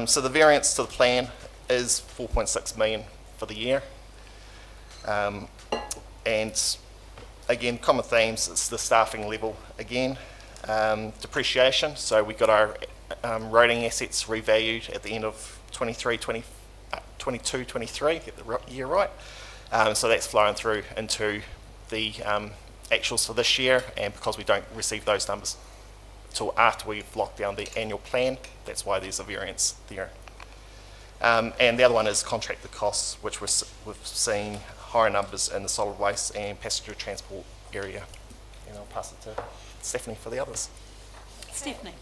So the variance to the plan is 4.6 million for the year. And again, common themes, it's the staffing level again. Depreciation, so we got our roading assets revalued at the end of 22-23, get the year right. So that's flowing through into the actuals for this year, and because we don't receive those numbers till after we've locked down the annual plan, that's why there's a variance there. And the other one is contracted costs, which we've seen higher numbers in the solid waste and passenger transport area. And I'll pass it to Stephanie for the others. Stephanie.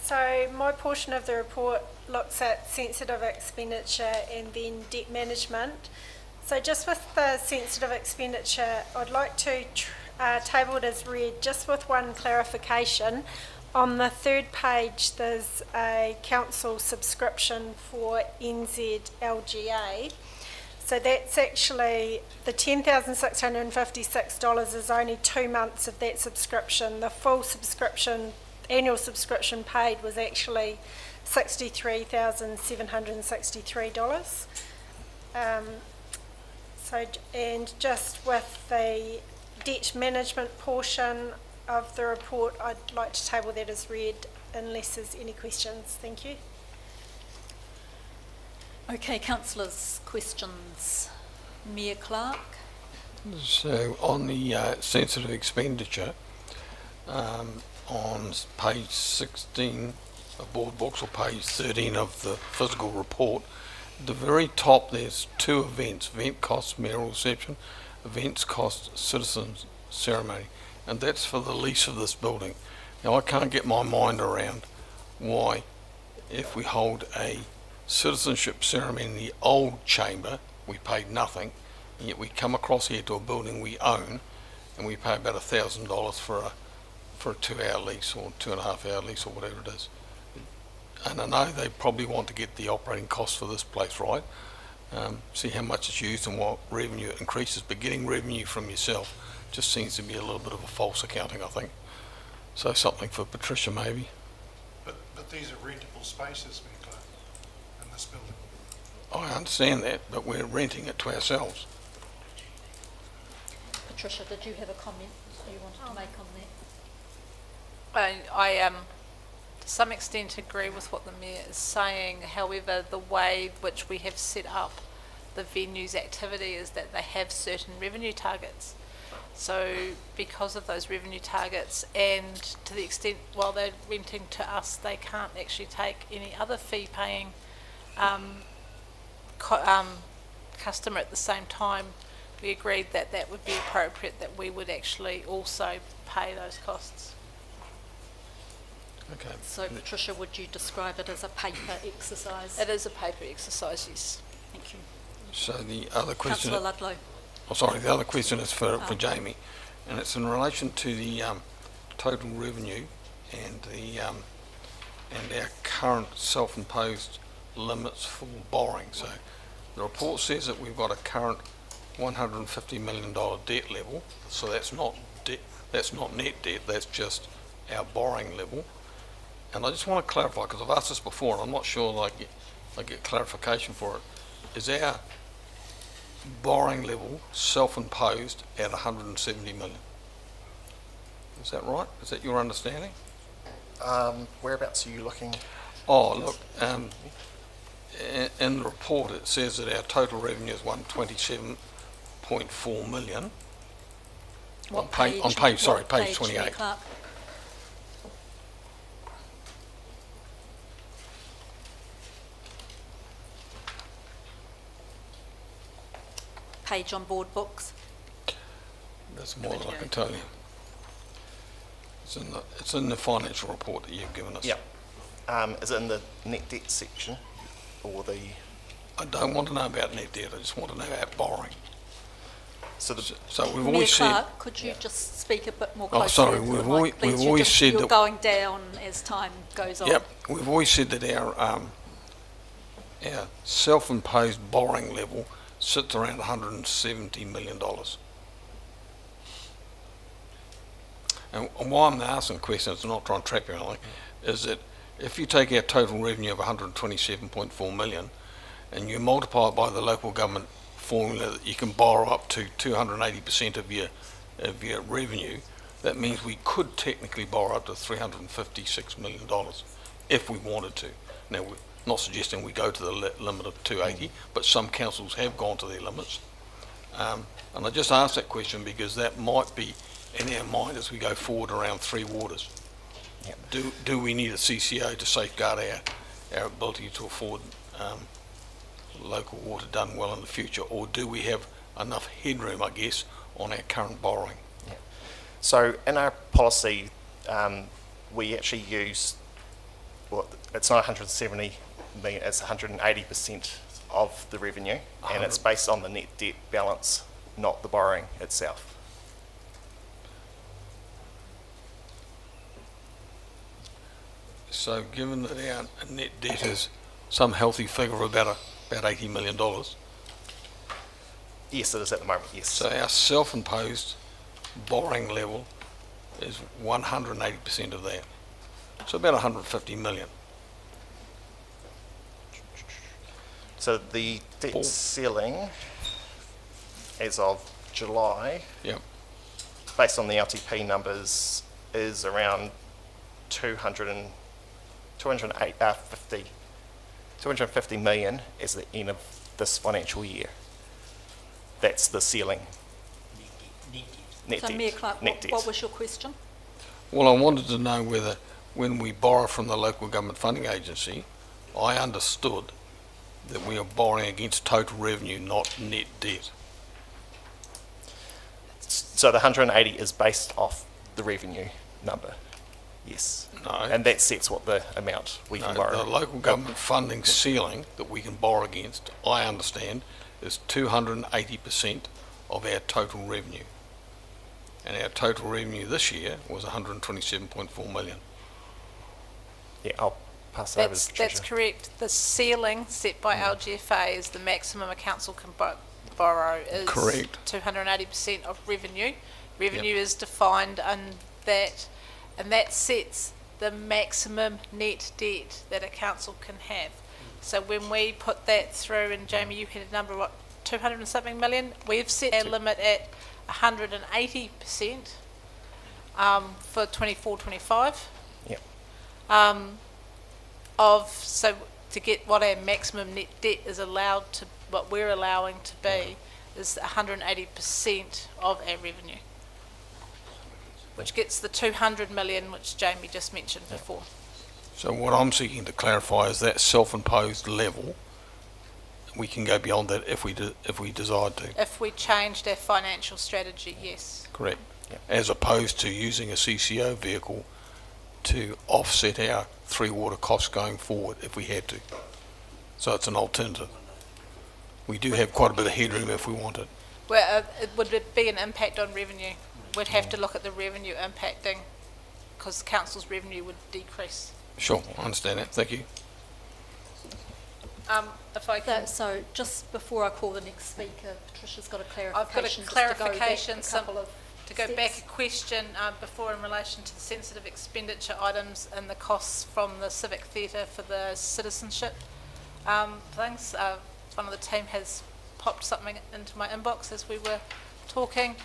So my portion of the report looks at sensitive expenditure and then debt management. So just with the sensitive expenditure, I'd like to table it as read, just with one clarification. On the third page, there's a council subscription for NZLGA. So that's actually, the $10,656 is only 2 months of that subscription. The full subscription, annual subscription paid was actually $63,763. And just with the debt management portion of the report, I'd like to table that as read unless there's any questions. Thank you. Okay, councillors, questions? Mayor Clark. So on the sensitive expenditure, on page 16 of board books or page 13 of the physical report, at the very top there's 2 events: event costs mayoral reception, events cost citizens ceremony, and that's for the lease of this building. Now I can't get my mind around why, if we hold a citizenship ceremony in the old chamber, we paid nothing, and yet we come across here to a building we own and we pay about $1,000 for a 2-hour lease or 2.5-hour lease or whatever it is. And I know they probably want to get the operating costs for this place right, see how much it's used and what revenue it increases, but getting revenue from yourself just seems to be a little bit of a false accounting, I think. So something for Patricia maybe. But these are rentable spaces, Mayor Clark, in this building. I understand that, but we're renting it to ourselves. Patricia, did you have a comment you wanted to make on that? I to some extent agree with what the Mayor is saying. However, the way which we have set up the venue's activity is that they have certain revenue targets. So because of those revenue targets, and to the extent while they're renting to us, they can't actually take any other fee-paying customer at the same time, we agreed that that would be appropriate, that we would actually also pay those costs. Okay. So Patricia, would you describe it as a paper exercise? It is a paper exercise, yes. Thank you. So the other question... Councillor Ludlow. Oh, sorry, the other question is for Jamie, and it's in relation to the total revenue and the and our current self-imposed limits for borrowing. So the report says that we've got a current $150 million debt level. So that's not debt, that's not net debt. That's just our borrowing level. And I just want to clarify, because I've asked this before, and I'm not sure that I get clarification for it. Is our borrowing level self-imposed at 170 million? Is that right? Is that your understanding? Whereabouts are you looking? Oh, look, in the report it says that our total revenue is 127.4 million. What page, page? on page, sorry, What page Lee 28. Clark? Page on board books. That's more than I can tell you. It's in the financial report that you've given us. Yep. Is it in the net debt section or the... I don't want to know about net debt, I just want to know about borrowing. So we've Mayor always said... Clark, could you just speak a bit more Oh, closely? sorry, to the we've mic, always- please? we've You're always just- said you're that- going down as time goes on. Yep, we've always said that our self-imposed borrowing level sits around $170 million. And why I'm asking questions, and not trying to trap you, like, is that if you take our total revenue of 127.4 million and you multiply it by the local government formula that you can borrow up to 280% of your revenue, that means we could technically borrow up to $356 million if we wanted to. Now, we're not suggesting we go to the limit of 280, but some councils have gone to their limits. And I just asked that question because that might be in our mind as we go forward around Three Waters. Yep. Do we need a CCO to safeguard our ability to afford local water done well in the future, or do we have enough headroom, I guess, on our current borrowing? Yeah. So in our policy, we actually use, well, it's not 170 million, it's 180% of the revenue, and it's based on the net debt balance, not the borrowing itself. So given that our net debt is some healthy figure of about $80 million, Yes, it is at the moment, yes. so our self-imposed borrowing level is 180% of that. So about 150 million. So the debt ceiling as of July, Yep. based on the LTP numbers, is around 250 million as the end of this financial year. That's the ceiling. Net So debt. Mayor Clark, Net debt. what was your question? Well, I wanted to know whether when we borrow from the local government funding agency, I understood that we are borrowing against total revenue, not net debt. So the 180 is based off the revenue number. Yes. No. And that sets what the amount we can borrow. The local government funding ceiling that we can borrow against, I understand, is 280% of our total revenue. And our total revenue this year was 127.4 million. Yeah, I'll pass that over to Patricia. That's correct. The ceiling set by LGFA is the maximum a council can borrow is Correct. 280% of revenue. Revenue is defined on that, and that sets the maximum net debt that a council can have. So when we put that through, and Jamie, you had a number, what, 200 and something million? We've set our limit at 180% for 24-25. Yep. So to get what our maximum net debt is allowed to, what we're allowing to be, is 180% of our revenue, which gets the 200 million which Jamie just mentioned before. So what I'm seeking to clarify is that self-imposed level, we can go beyond that if we decide to, If we changed our financial strategy, yes. correct? As opposed to using a CCO vehicle to offset our three water costs going forward if we had to. So it's an alternative. We do have quite a bit of headroom if we want it. Well, would it be an impact on revenue? We'd have to look at the revenue impacting, because council's revenue would decrease. Sure, I understand that, thank you. If I can, So just before I call the next speaker, Patricia's got a clarification. I've got a just to go clarification, back a couple of to go back a steps. question before in relation to the sensitive expenditure items and the costs from the Civic Theatre for the citizenship things. One of the team has popped something into my inbox as we were talking.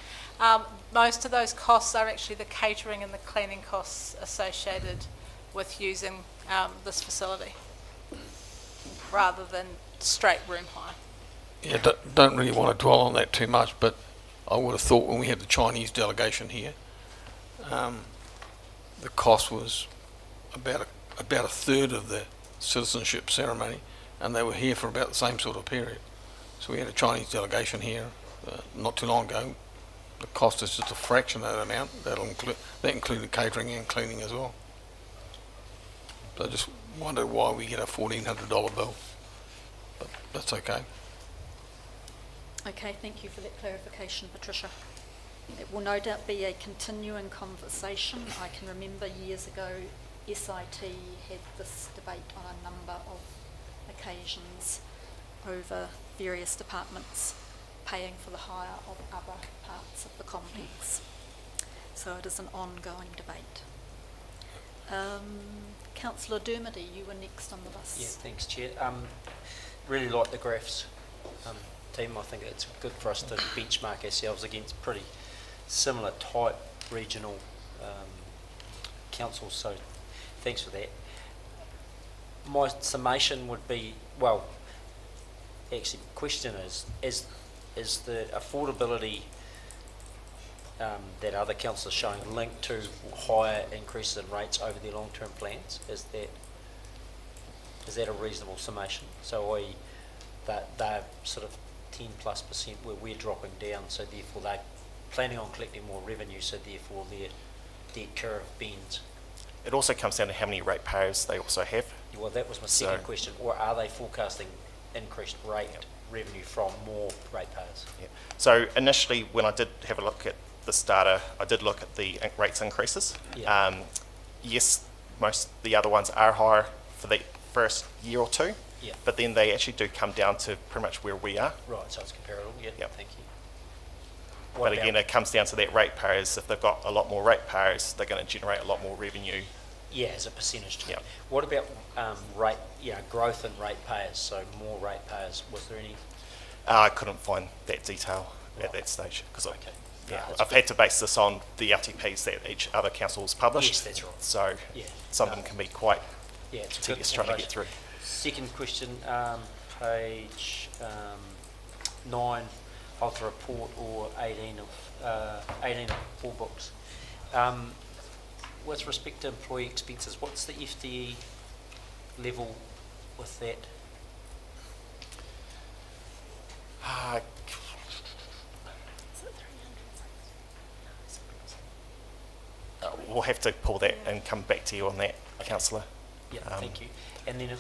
Most of those costs are actually the catering and the cleaning costs associated with using this facility, rather than straight room hire. Yeah, don't really want to dwell on that too much, but I would have thought when we had the Chinese delegation here, the cost was about a third of the citizenship ceremony, and they were here for about the same sort of period. So we had a Chinese delegation here not too long ago. The cost is just a fraction of that amount. That included catering and cleaning as well. So I just wonder why we get a $1,400 bill, but that's okay. Okay, thank you for that clarification, Patricia. It will no doubt be a continuing conversation. I can remember years ago SIT had this debate on a number of occasions over various departments paying for the hire of other parts of the complex. So it is an ongoing debate. Councillor Dermody, you were next on the list. Yeah, thanks, Chair. Really like the graphs, team. I think it's good for us to benchmark ourselves against pretty similar type regional councils, so thanks for that. My summation would be, well, actually the question is the affordability that other councils are showing linked to higher increases in rates over their long-term plans? Is that a reasonable summation? So they're sort of 10+% where we're dropping down, so therefore they're planning on collecting more revenue, so therefore their debt curve bends. It also comes down to how many ratepayers they also have. Well, that was my second question. Or are they forecasting increased revenue from more ratepayers? Yeah. So initially, when I did have a look at this data, I did look at the rates increases. Yeah. Yes, most the other ones are higher for the first year or two, Yeah. but then they actually do come down to pretty much where we are. Right, so it's comparable. Yeah, Yep. thank you. But again, it comes down to that ratepayers. If they've got a lot more ratepayers, they're going to generate a lot more revenue. Yeah, as a percentage term. Yep. What about growth in ratepayers? So more ratepayers. Was there any? I couldn't find that detail at that stage because Okay. I've had to base this on the RTPs that each other council's published. Yes, that's right. So Yeah. some of them can be quite It's tedious trying to get through. Second question, page 9 of the report, or 18 of 4 books. With respect to employee expenses, what's the FTE level with that? We'll have to pull that and come back to you on that, councillor. Yeah, thank you. And then a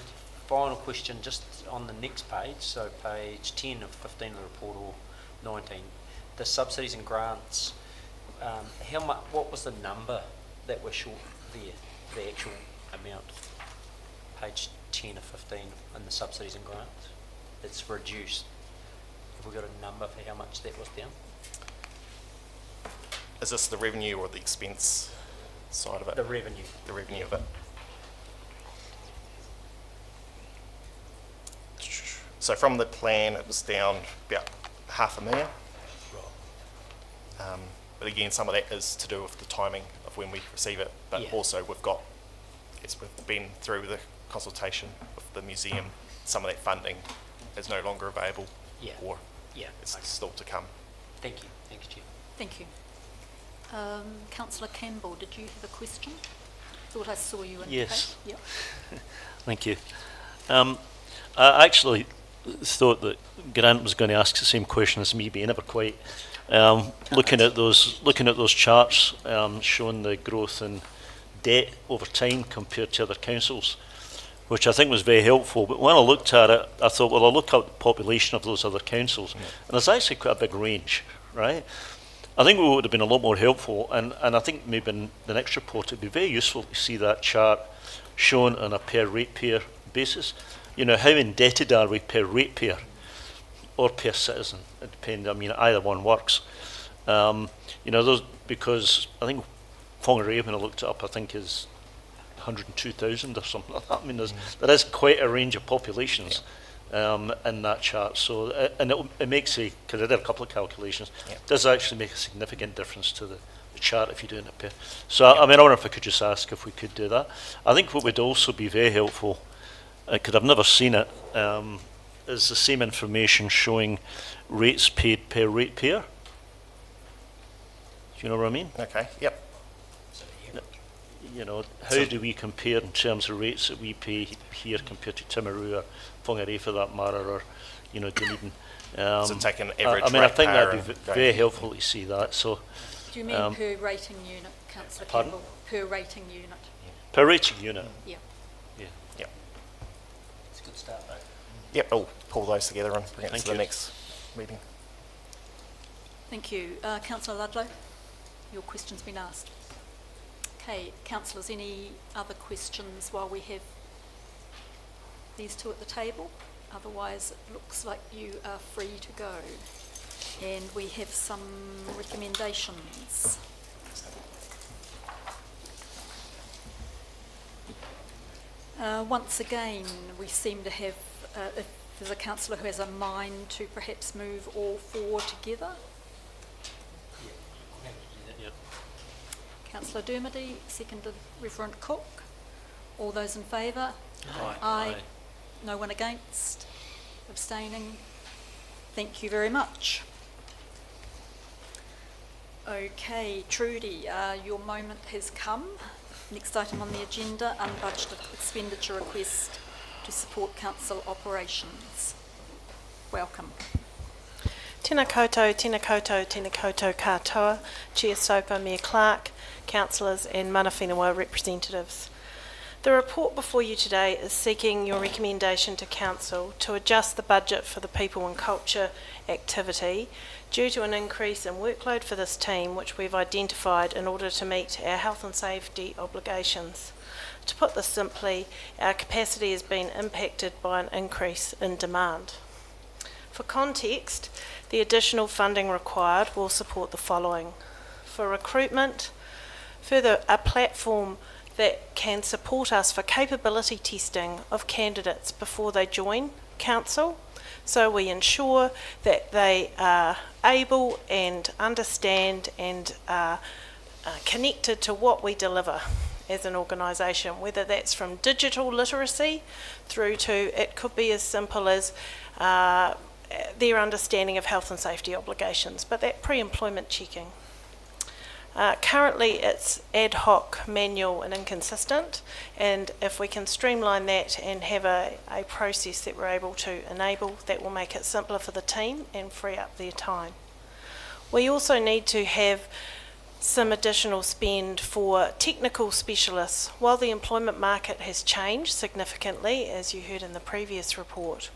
final question, just on the next page, so page 10 of 15 of the report, or 19, the subsidies and grants. How much? What was the number that we're short there? The actual amount. Page 10 of 15 in the subsidies and grants. It's reduced. Have we got a number for how much that was down? Is this the revenue or the expense side of it? The revenue. The revenue of it. So from the plan, it was down about $500,000. Right. But again, some of that is to do with the timing of when we receive it. But Yeah. also we've been through the consultation with the museum. Some of that funding is no longer available. Yeah. Or Yeah. It's still to come. Thank you. Thanks, Chair. Thank you. Councillor Campbell, did you have a question? Thought I saw you indicate. Yes. Yep. Thank you. I actually thought that Grant was going to ask the same question as me, but he never quite. Looking at those charts showing the growth in debt over time compared to other councils, which I think was very helpful. But when I looked at it, I thought, well, I'll look at the population of those other councils, and there's actually quite a big range, right? I think what would have been a lot more helpful, and I think maybe in the next report it'd be very useful to see that chart shown on a per ratepayer basis. You know, how indebted are we per ratepayer or per citizen? It depends. I mean, either one works. You know, those, because I think Whangarei, when I looked it up, I think is 102,000 or something like that. I mean, there is quite a range of populations in that chart. So, and it makes a, because I did a couple of calculations, it does actually make a significant difference to the chart if you're doing it per. So, I mean, I wonder if I could just ask if we could do that. I think what would also be very helpful, because I've never seen it, is the same information showing rates paid per ratepayer. Do you know what I mean? Okay, yep. You know, how do we compare in terms of rates that we pay here compared to Timaru or Whangarei for that matter, or, you know, Dunedin? So take an average I mean, I think ratepayer that'd be and very helpful to see that. So, Do you mean per rating unit, Councillor Pardon? Campbell? Per rating unit? per rating unit. Yeah. Yep. It's a good start, though. Yep, we'll pull those together and bring it Thank to the you. next meeting. Thank you. Councillor Ludlow, your question's been asked. Okay, councillors, any other questions while we have these two at the table? Otherwise, it looks like you are free to go. And we have some recommendations. Once again, we seem to have, if there's a councillor who has a mind to perhaps move all four together. Yep. Councillor Dermody, seconded Reverend Cook. All those in favour? Aye. Aye. No one against? Abstaining? Thank you very much. Okay, Trudy, your moment has come. Next item on the agenda, unbudgeted expenditure request to support council operations. Welcome. Tēnā koutou, tēnā koutou, tēnā koutou katoa, Chair Soper, Mayor Clark, councillors and mana whenua representatives. The report before you today is seeking your recommendation to council to adjust the budget for the people and culture activity due to an increase in workload for this team, which we've identified in order to meet our health and safety obligations. To put this simply, our capacity has been impacted by an increase in demand. For context, the additional funding required will support the following. For recruitment, further, a platform that can support us for capability testing of candidates before they join council, so we ensure that they are able and understand and are connected to what we deliver as an organisation, whether that's from digital literacy through to, it could be as simple as their understanding of health and safety obligations, but that pre-employment checking. Currently it's ad hoc, manual and inconsistent, and if we can streamline that and have a process that we're able to enable, that will make it simpler for the team and free up their time. We also need to have some additional spend for technical specialists. While the employment market has changed significantly, as you heard in the previous report,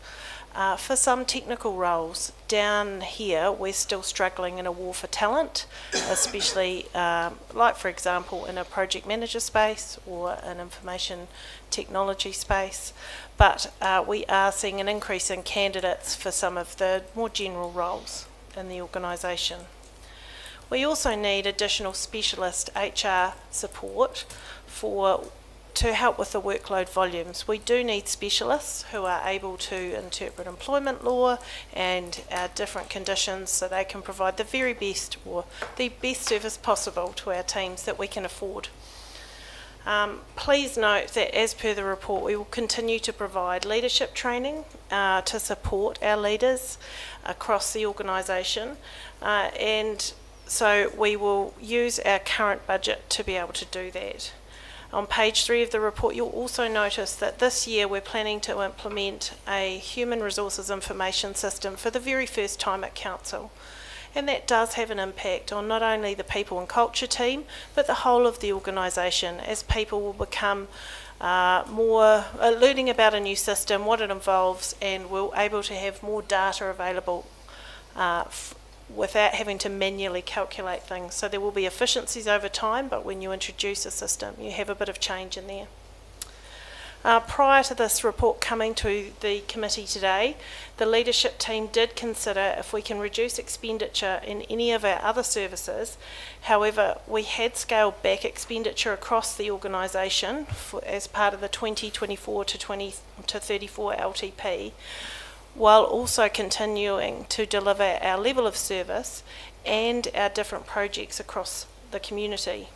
for some technical roles down here we're still struggling in a war for talent, especially like for example in a project manager space or an information technology space, but we are seeing an increase in candidates for some of the more general roles in the organisation. We also need additional specialist HR support to help with the workload volumes. We do need specialists who are able to interpret employment law and different conditions so they can provide the very best or the best service possible to our teams that we can afford. Please note that as per the report, we will continue to provide leadership training to support our leaders across the organisation, and so we will use our current budget to be able to do that. On page 3 of the report, you'll also notice that this year we're planning to implement a human resources information system for the very first time at Council. And that does have an impact on not only the people and culture team, but the whole of the organisation, as people will become more learning about a new system, what it involves, and we're able to have more data available without having to manually calculate things. So there will be efficiencies over time, but when you introduce a system, you have a bit of change in there. Prior to this report coming to the committee today, the leadership team did consider if we can reduce expenditure in any of our other services. However, we had scaled back expenditure across the organisation as part of the 2024 to 34 LTP, while also continuing to deliver our level of service and our different projects across the community.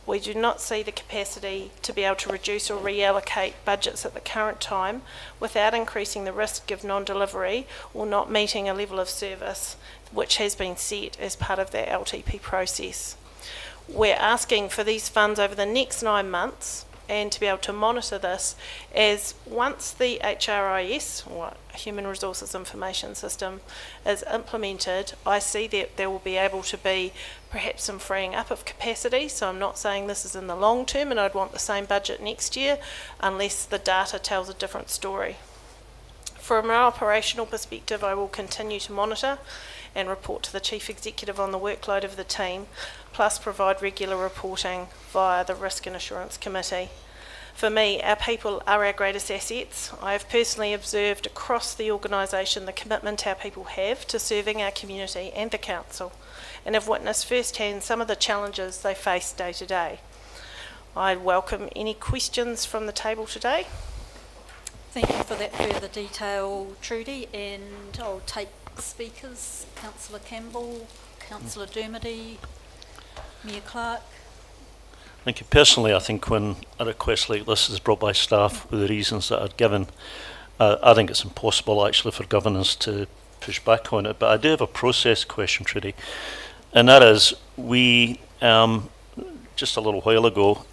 We do not see the capacity to be able to reduce or reallocate budgets at the current time without increasing the risk of non-delivery or not meeting a level of service which has been set as part of that LTP process. We're asking for these funds over the next 9 months and to be able to monitor this, as once the HRIS, or Human Resources Information System, is implemented, I see that there will be able to be perhaps some freeing up of capacity. So I'm not saying this is in the long term and I'd want the same budget next year unless the data tells a different story. From an operational perspective, I will continue to monitor and report to the Chief Executive on the workload of the team, plus provide regular reporting via the Risk and Assurance Committee. For me, our people are our greatest assets. I have personally observed across the organisation the commitment our people have to serving our community and the Council, and have witnessed firsthand some of the challenges they face day to day. I welcome any questions from the table today. Thank you for that further detail, Trudy, and I'll take speakers. Councillor Campbell, Councillor Dermody, Mayor Clark. Thank you. Personally, I think when a request like this is brought by staff with the reasons that are given, I think it's impossible actually for governance to push back on it. But I do have a process question, Trudy, and that is, we just a little while ago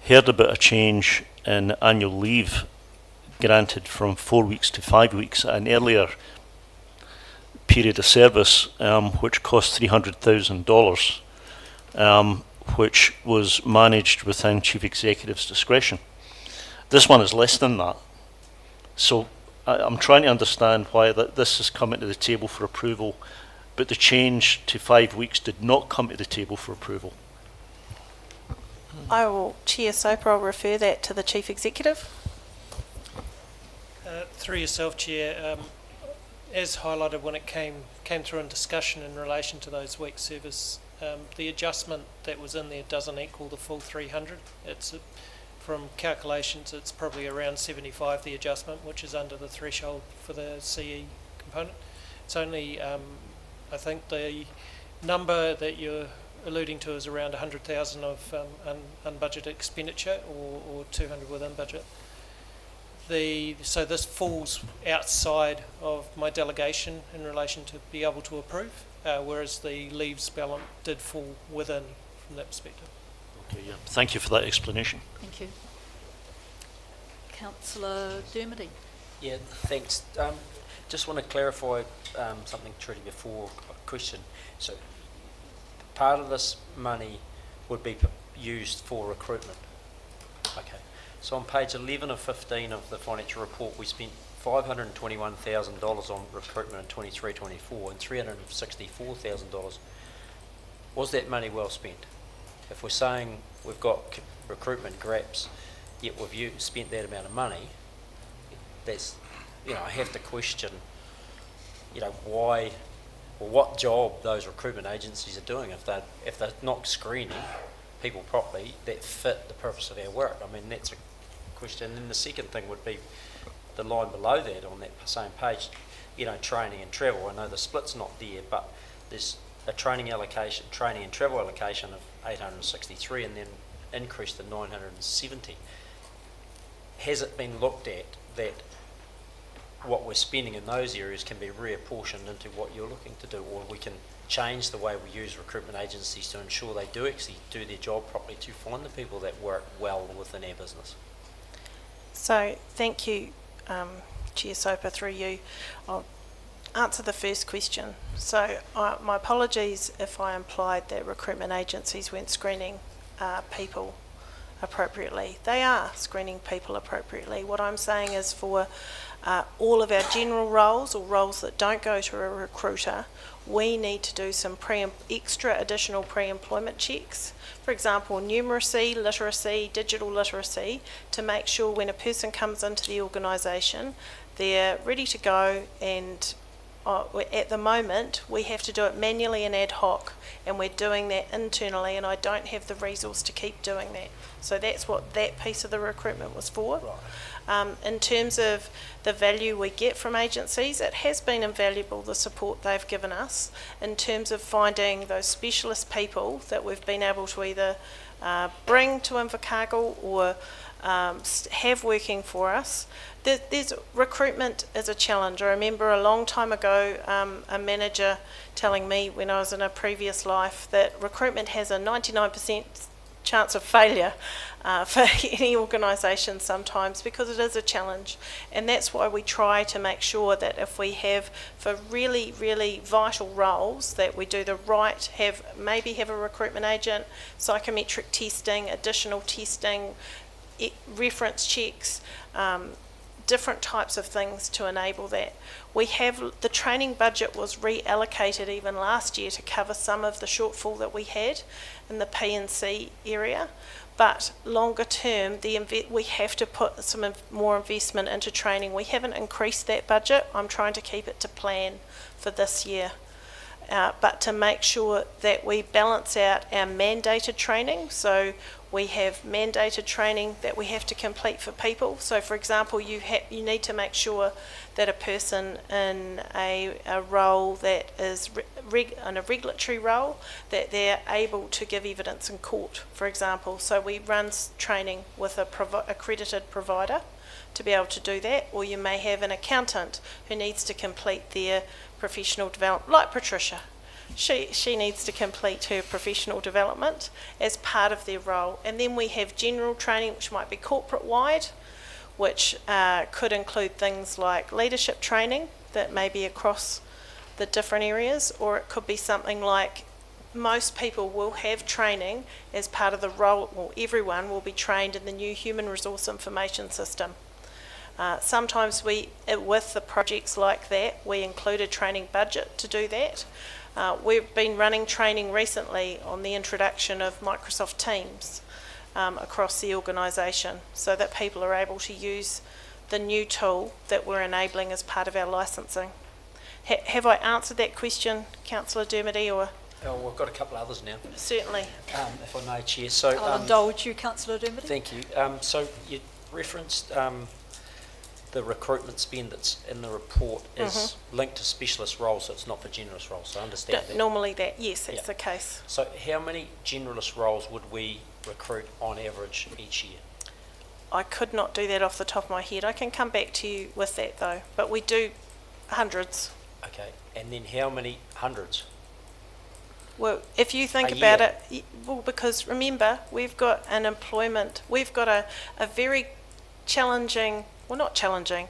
heard about a change in annual leave granted from 4 weeks to 5 weeks at an earlier period of service, which cost $300,000, which was managed within Chief Executive's discretion. This one is less than that. So I'm trying to understand why this has come into the table for approval, but the change to 5 weeks did not come to the table for approval. I will, Chair Soper, I'll refer that to the Chief Executive. Through yourself, Chair, as highlighted when it came through in discussion in relation to those weeks service, the adjustment that was in there doesn't equal the full 300. It's from calculations, it's probably around 75, the adjustment, which is under the threshold for the CE component. It's only, I think the number that you're alluding to is around 100,000 of unbudgeted expenditure, or 200 within budget. So this falls outside of my delegation in relation to be able to approve, whereas the leaves balance did fall within from that perspective. Okay, yeah. Thank you for that explanation. Thank you. Councillor Dermody. Yeah, thanks. Just want to clarify something, Trudy, before a question. So part of this money would be used for recruitment. Okay. So on page 11 of 15 of the financial report, we spent $521,000 on recruitment in 23-24 and $364,000. Was that money well spent? If we're saying we've got recruitment gaps, yet we've spent that amount of money, that's, I have to question, why, or what job those recruitment agencies are doing if they're not screening people properly that fit the purpose of our work. I mean, that's a question. And then the second thing would be the line below that on that same page, training and travel. I know the split's not there, but there's a training and travel allocation of 863, and then increase to 970. Has it been looked at that what we're spending in those areas can be reapportioned into what you're looking to do, or we can change the way we use recruitment agencies to ensure they do actually do their job properly to find the people that work well within our business? So, thank you, Chair Soper, through you. I'll answer the first question. So, my apologies if I implied that recruitment agencies weren't screening people appropriately. They are screening people appropriately. What I'm saying is for all of our general roles or roles that don't go to a recruiter, we need to do some extra additional pre-employment checks. For example, numeracy, literacy, digital literacy, to make sure when a person comes into the organisation, they're ready to go. And at the moment, we have to do it manually and ad hoc, and we're doing that internally, and I don't have the resource to keep doing that. So that's what that piece of the recruitment was for. Right. In terms of the value we get from agencies, it has been invaluable, the support they've given us, in terms of finding those specialist people that we've been able to either bring to Invercargill or have working for us. There's recruitment is a challenge. I remember a long time ago a manager telling me when I was in a previous life that recruitment has a 99% chance of failure for any organisation sometimes, because it is a challenge. And that's why we try to make sure that if we have for really, really vital roles that we do the right, maybe have a recruitment agent, psychometric testing, additional testing, reference checks, different types of things to enable that. We have, the training budget was reallocated even last year to cover some of the shortfall that we had in the P&C area, but longer term we have to put some more investment into training. We haven't increased that budget. I'm trying to keep it to plan for this year. But to make sure that we balance out our mandated training. So we have mandated training that we have to complete for people. So for example, you need to make sure that a person in a role that is in a regulatory role, that they're able to give evidence in court, for example. So we run training with a accredited provider to be able to do that. Or you may have an accountant who needs to complete their professional development, like Patricia. She needs to complete her professional development as part of their role. And then we have general training, which might be corporate-wide, which could include things like leadership training that may be across the different areas, or it could be something like most people will have training as part of the role, well, everyone will be trained in the new human resource information system. Sometimes with the projects like that, we include a training budget to do that. We've been running training recently on the introduction of Microsoft Teams across the organisation, so that people are able to use the new tool that we're enabling as part of our licensing. Have I answered that question, Councillor Dermody, or? Oh, we've got a couple others now. Certainly. If I may, Chair. So, I'll indulge you, Councillor Dermody. Thank you. So you referenced the recruitment spend that's in the report is linked to specialist roles, so it's not for generalist roles, so I understand that. Normally yes, that's the case. So how many generalist roles would we recruit on average each year? I could not do that off the top of my head. I can come back to you with that though, but we do hundreds. Okay, and then how many hundreds? Well, if you think about it, well, because remember, we've got a very challenging, well, not challenging,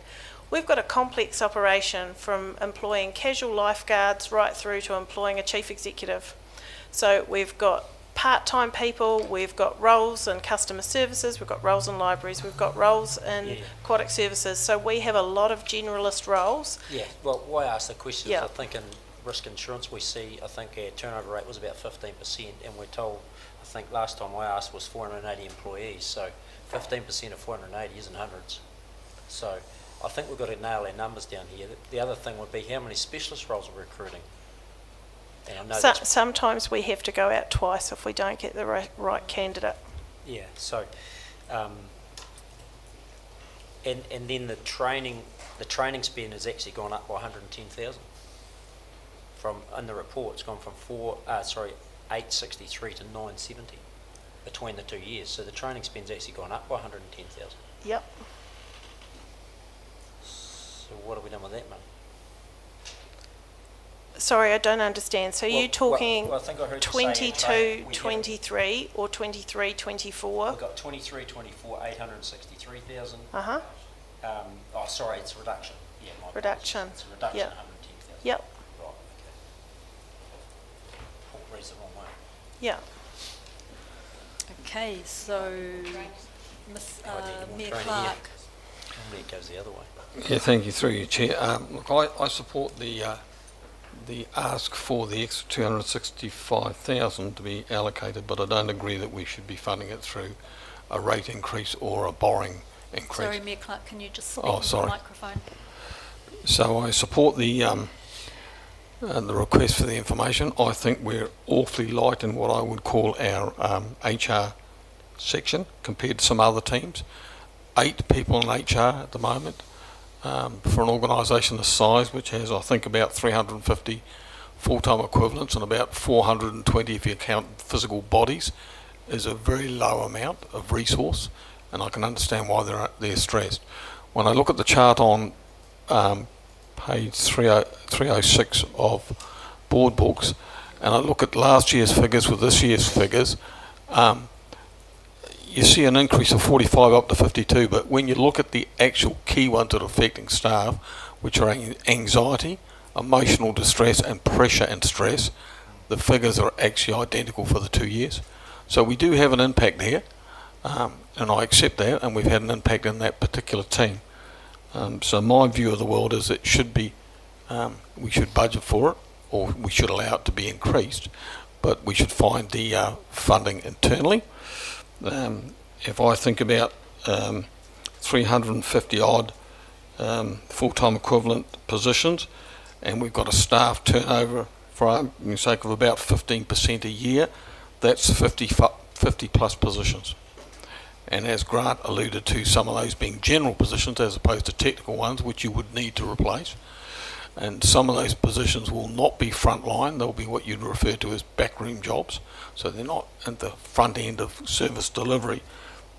we've got a complex operation from employing casual lifeguards right through to employing a chief executive. So we've got part-time people, we've got roles in customer services, we've got roles in libraries, we've got roles in aquatic services. So we have a lot of generalist roles. Yeah, well, why I asked the question is I think in risk insurance we see, I think our turnover rate was about 15%, and we're told, I think last time I asked was 480 employees, so 15% of 480 isn't hundreds. So I think we've got to nail our numbers down here. The other thing would be how many specialist roles are we recruiting? And I know sometimes we have to go out twice if we don't get the right candidate. Yeah, so and then the training spend has actually gone up by 110,000. From in the report, it's gone from 863 to 970. between the 2 years. So the training spend's actually gone up by 110,000. Yep. So what have we done with that money? Sorry, I don't understand. So you're talking well, I think I heard you say 22, we 23 or 23, 24? We've got 23, 24, 863,000. Uh-huh. Oh, sorry, it's a reduction. Yeah, my Reduction. apologies. It's a reduction, Yep. 110,000. Yep. Right, okay. Paul reads the wrong way. Yeah. Okay, so Ms. I need more Mayor training Clark. Normally it goes the other way. Yeah, thank you, through you, Chair. Look, I support the ask for the extra 265,000 to be allocated, but I don't agree that we should be funding it through a rate increase or a borrowing increase. Sorry, Mayor Clark, can you just speak Oh, into the sorry. microphone? So I support the request for the information. I think we're awfully light in what I would call our HR section compared to some other teams. 8 people in HR at the moment. For an organisation this size, which has, I think, about 350 full-time equivalents and about 420 if you count physical bodies, is a very low amount of resource, and I can understand why they're stressed. When I look at the chart on page 306 of board books, and I look at last year's figures with this year's figures, you see an increase of 45 up to 52, but when you look at the actual key ones that are affecting staff, which are anxiety, emotional distress and pressure and stress, the figures are actually identical for the 2 years. So we do have an impact here, and I accept that, and we've had an impact in that particular team. So my view of the world is it should be, we should budget for it, or we should allow it to be increased, but we should find the funding internally. If I think about 350 odd full-time equivalent positions, and we've got a staff turnover, for argument's sake, of about 15% a year, that's 50 plus positions. And as Grant alluded to, some of those being general positions as opposed to technical ones, which you would need to replace. And some of those positions will not be frontline, they'll be what you'd refer to as backroom jobs. So they're not at the front end of service delivery.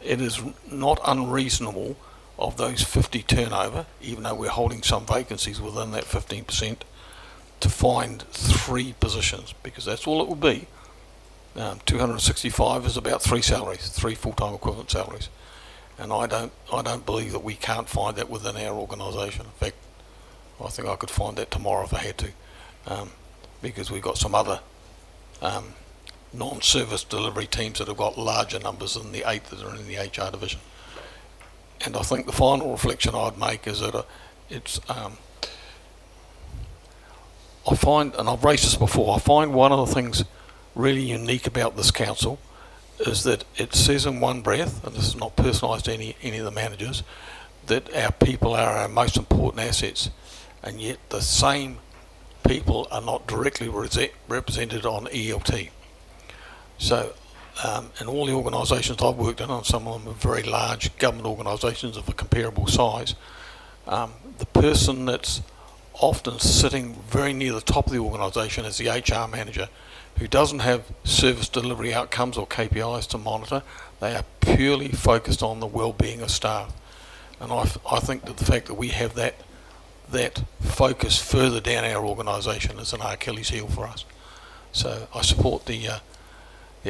It is not unreasonable of those 50 turnover, even though we're holding some vacancies within that 15%, to find 3 positions, because that's all it will be. 265 is about 3 salaries, 3 full-time equivalent salaries. And I don't believe that we can't find that within our organisation. In fact, I think I could find that tomorrow if I had to, because we've got some other non-service delivery teams that have got larger numbers than the 8 that are in the HR division. And I think the final reflection I'd make is that I find, and I've raised this before, I find one of the things really unique about this council is that it says in one breath, and this is not personalised to any of the managers, that our people are our most important assets, and yet the same people are not directly represented on ELT. So in all the organisations I've worked in, and some of them are very large government organisations of a comparable size, the person that's often sitting very near the top of the organisation is the HR manager, who doesn't have service delivery outcomes or KPIs to monitor. They are purely focused on the well-being of staff. And I think that the fact that we have that focus further down our organisation is an Achilles heel for us. So I support the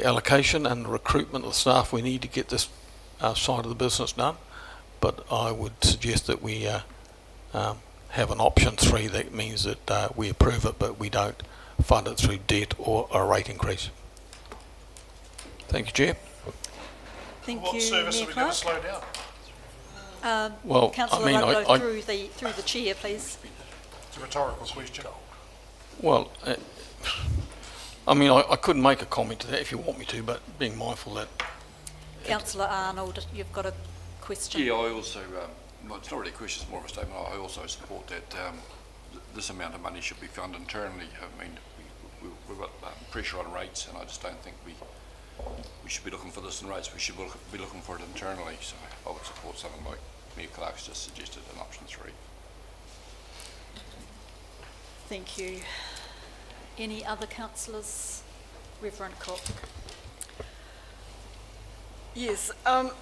allocation and the recruitment of staff we need to get this side of the business done, but I would suggest that we have an option 3 that means that we approve it but we don't fund it through debt or a rate increase. Thank you, Chair. Thank What you, service Mayor are we going to Clark. slow down? Well, Councillor I mean, Ludlow, I through the chair, please. It's a rhetorical question. well, I mean, I couldn't make a comment to that if you want me to, but being mindful that Councillor Arnold, you've got a question. Yeah, I also, well, it's not really a question, it's more of a statement. I also support that this amount of money should be funded internally. I mean, we've got pressure on rates, and I just don't think we should be looking for this in rates. We should be looking for it internally. So I would support something like Mayor Clark's just suggested in option 3. Thank you. Any other councillors? Reverend Cook. Yes,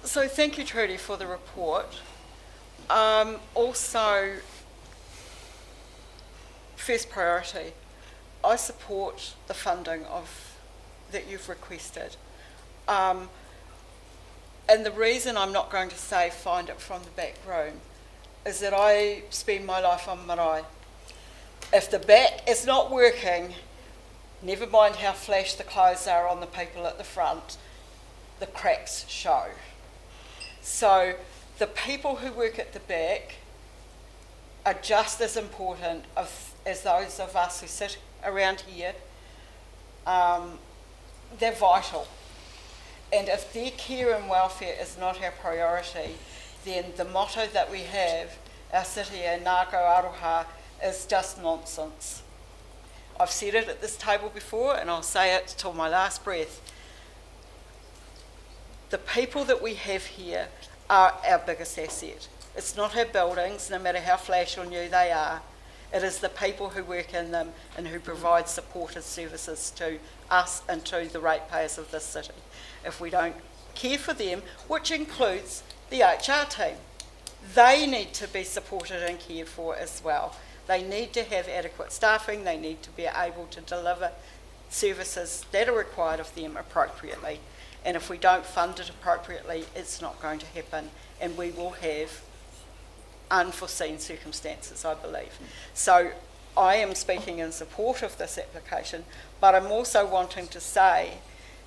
so thank you, Trudy, for the report. Also, first priority, I support the funding that you've requested. And the reason I'm not going to say find it from the back room is that I spend my life on marae. If the back is not working, never mind how flash the clothes are on the people at the front, the cracks show. So the people who work at the back are just as important as those of us who sit around here. They're vital. And if their care and welfare is not our priority, then the motto that we have, our city, Ngāko Aroha, is just nonsense. I've said it at this table before, and I'll say it till my last breath. The people that we have here are our biggest asset. It's not our buildings, no matter how flash or new they are. It is the people who work in them and who provide supported services to us and to the ratepayers of this city. If we don't care for them, which includes the HR team, they need to be supported and cared for as well. They need to have adequate staffing, they need to be able to deliver services that are required of them appropriately. And if we don't fund it appropriately, it's not going to happen, and we will have unforeseen circumstances, I believe. So I am speaking in support of this application, but I'm also wanting to say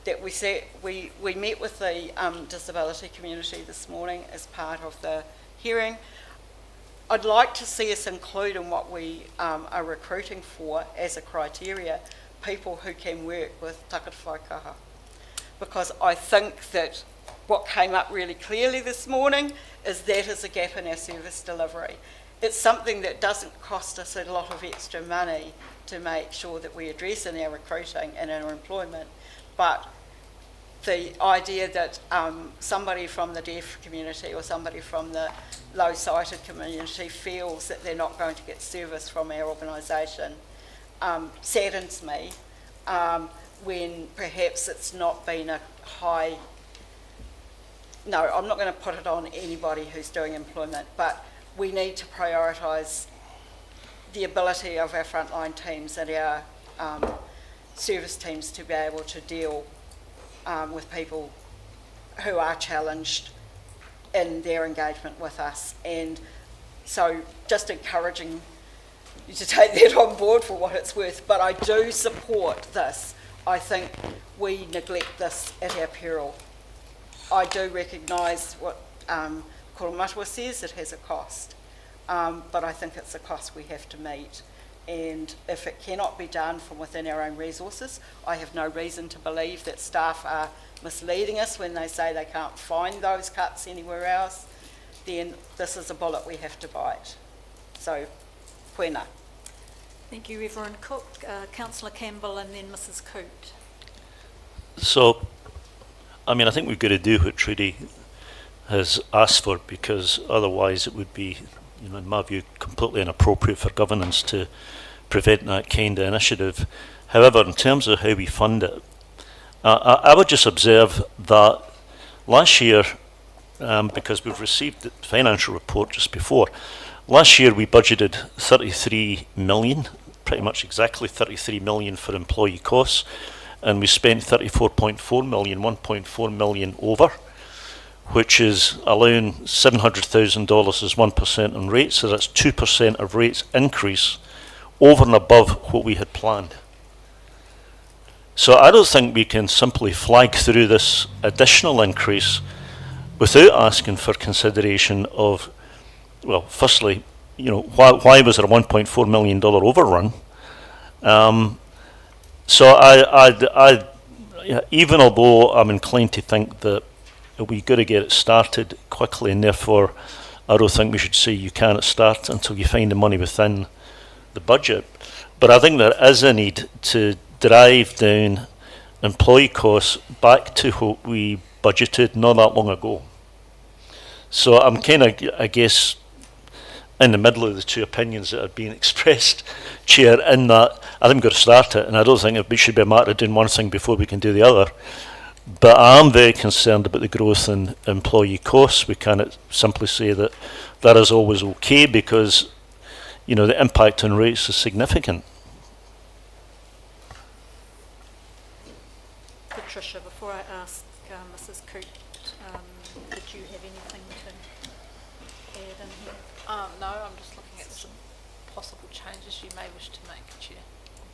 that we met with the disability community this morning as part of the hearing. I'd like to see us include in what we are recruiting for as a criteria people who can work with takata whaikaha. Because I think that what came up really clearly this morning is that is a gap in our service delivery. It's something that doesn't cost us a lot of extra money to make sure that we address in our recruiting and in our employment, but the idea that somebody from the deaf community or somebody from the low-sighted community feels that they're not going to get service from our organisation saddens me. When perhaps it's not been a high, no, I'm not going to put it on anybody who's doing employment, but we need to prioritise the ability of our frontline teams and our service teams to be able to deal with people who are challenged in their engagement with us. And so just encouraging you to take that on board for what it's worth, but I do support this. I think we neglect this at our peril. I do recognise what Koromatua says, it has a cost, but I think it's a cost we have to meet. And if it cannot be done from within our own resources, I have no reason to believe that staff are misleading us when they say they can't find those cuts anywhere else, then this is a bullet we have to bite. So, koena. Thank you, Reverend Cook. Councillor Campbell and then Mrs Coote. So, I mean, I think we've got to do what Trudy has asked for, because otherwise it would be, you know, in my view, completely inappropriate for governance to prevent that kind of initiative. However, in terms of how we fund it, I would just observe that last year, because we've received the financial report just before, last year we budgeted 33 million, pretty much exactly 33 million for employee costs, and we spent 34.4 million, 1.4 million over, which is allowing $700,000 as 1% on rates, so that's 2% of rates increase over and above what we had planned. So I don't think we can simply flag through this additional increase without asking for consideration of, well, firstly, you know, why was there a $1.4 million overrun? So I even although I'm inclined to think that we've got to get it started quickly, and therefore I don't think we should say you can't start until you find the money within the budget. But I think there is a need to drive down employee costs back to what we budgeted not that long ago. So I'm kind of, I guess, in the middle of the two opinions that are being expressed, Chair, in that I think we've got to start it, and I don't think it should be a matter of doing one thing before we can do the other. But I am very concerned about the growth in employee costs. We cannot simply say that that is always okay, because the impact on rates is significant. Patricia, before I ask Mrs. Coote, did you have anything to add in here? No, I'm just looking at some possible changes you may wish to make, Chair.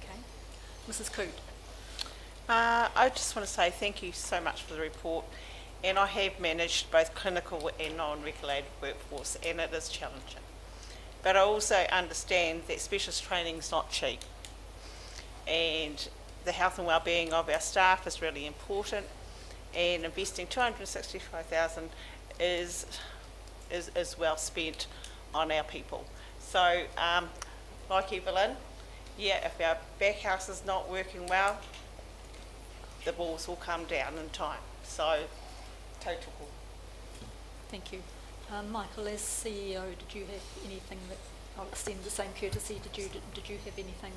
Okay. Mrs. Coote. I just want to say thank you so much for the report, and I have managed both clinical and non-regulated workforce, and it is challenging. But I also understand that specialist training is not cheap, and the health and wellbeing of our staff is really important, and investing $265,000 is well spent on our people. So, like Evelyn, yeah, if our back house is not working well, the walls will come down in time. So, total. Thank you. Michael, as CEO, did you have anything that, I'll extend the same courtesy, did you have anything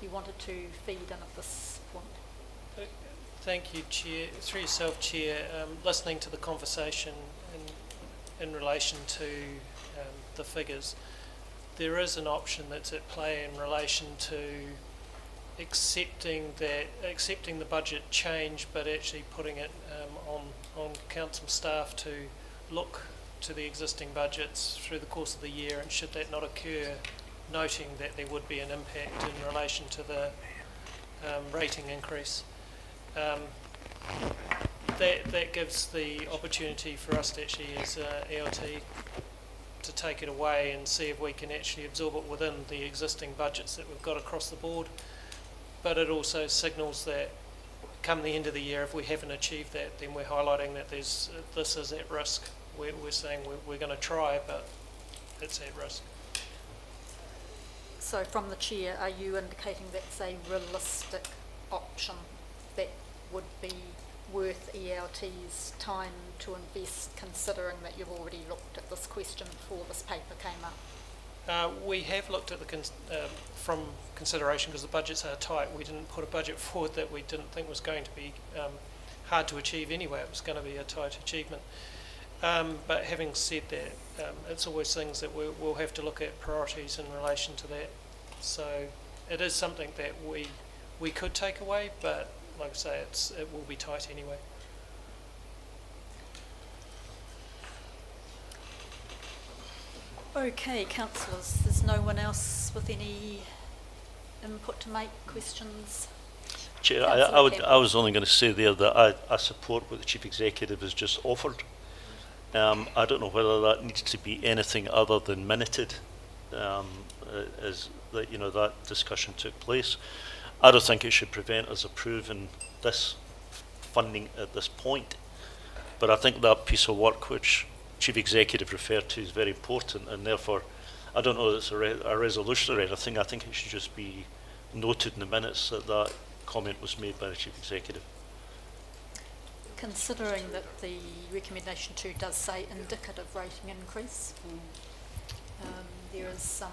you wanted to feed in at this point? Thank you, Chair. Through yourself, Chair, listening to the conversation in relation to the figures, there is an option that's at play in relation to accepting the budget change, but actually putting it on council staff to look to the existing budgets through the course of the year, and should that not occur, noting that there would be an impact in relation to the rating increase. That gives the opportunity for us to actually, as ELT, to take it away and see if we can actually absorb it within the existing budgets that we've got across the board. But it also signals that come the end of the year, if we haven't achieved that, then we're highlighting that this is at risk. We're saying we're going to try, but it's at risk. So from the Chair, are you indicating that's a realistic option that would be worth ELT's time to invest, considering that you've already looked at this question before this paper came up? We have looked at from consideration, because the budgets are tight. We didn't put a budget forward that we didn't think was going to be hard to achieve anyway. It was going to be a tight achievement. But having said that, it's always things that we'll have to look at priorities in relation to that. So it is something that we could take away, but like I say, it will be tight anyway. Okay, councillors, there's no one else with any input to make, questions? Chair, I was only going to say there that I support what the Chief Executive has just offered. I don't know whether that needs to be anything other than minuted, as that that discussion took place. I don't think it should prevent us approving this funding at this point, but I think that piece of work which Chief Executive referred to is very important, and therefore I don't know that it's a resolution or anything. I think it should just be noted in the minutes that that comment was made by the Chief Executive. Considering that the recommendation 2 does say indicative rating increase, there is some...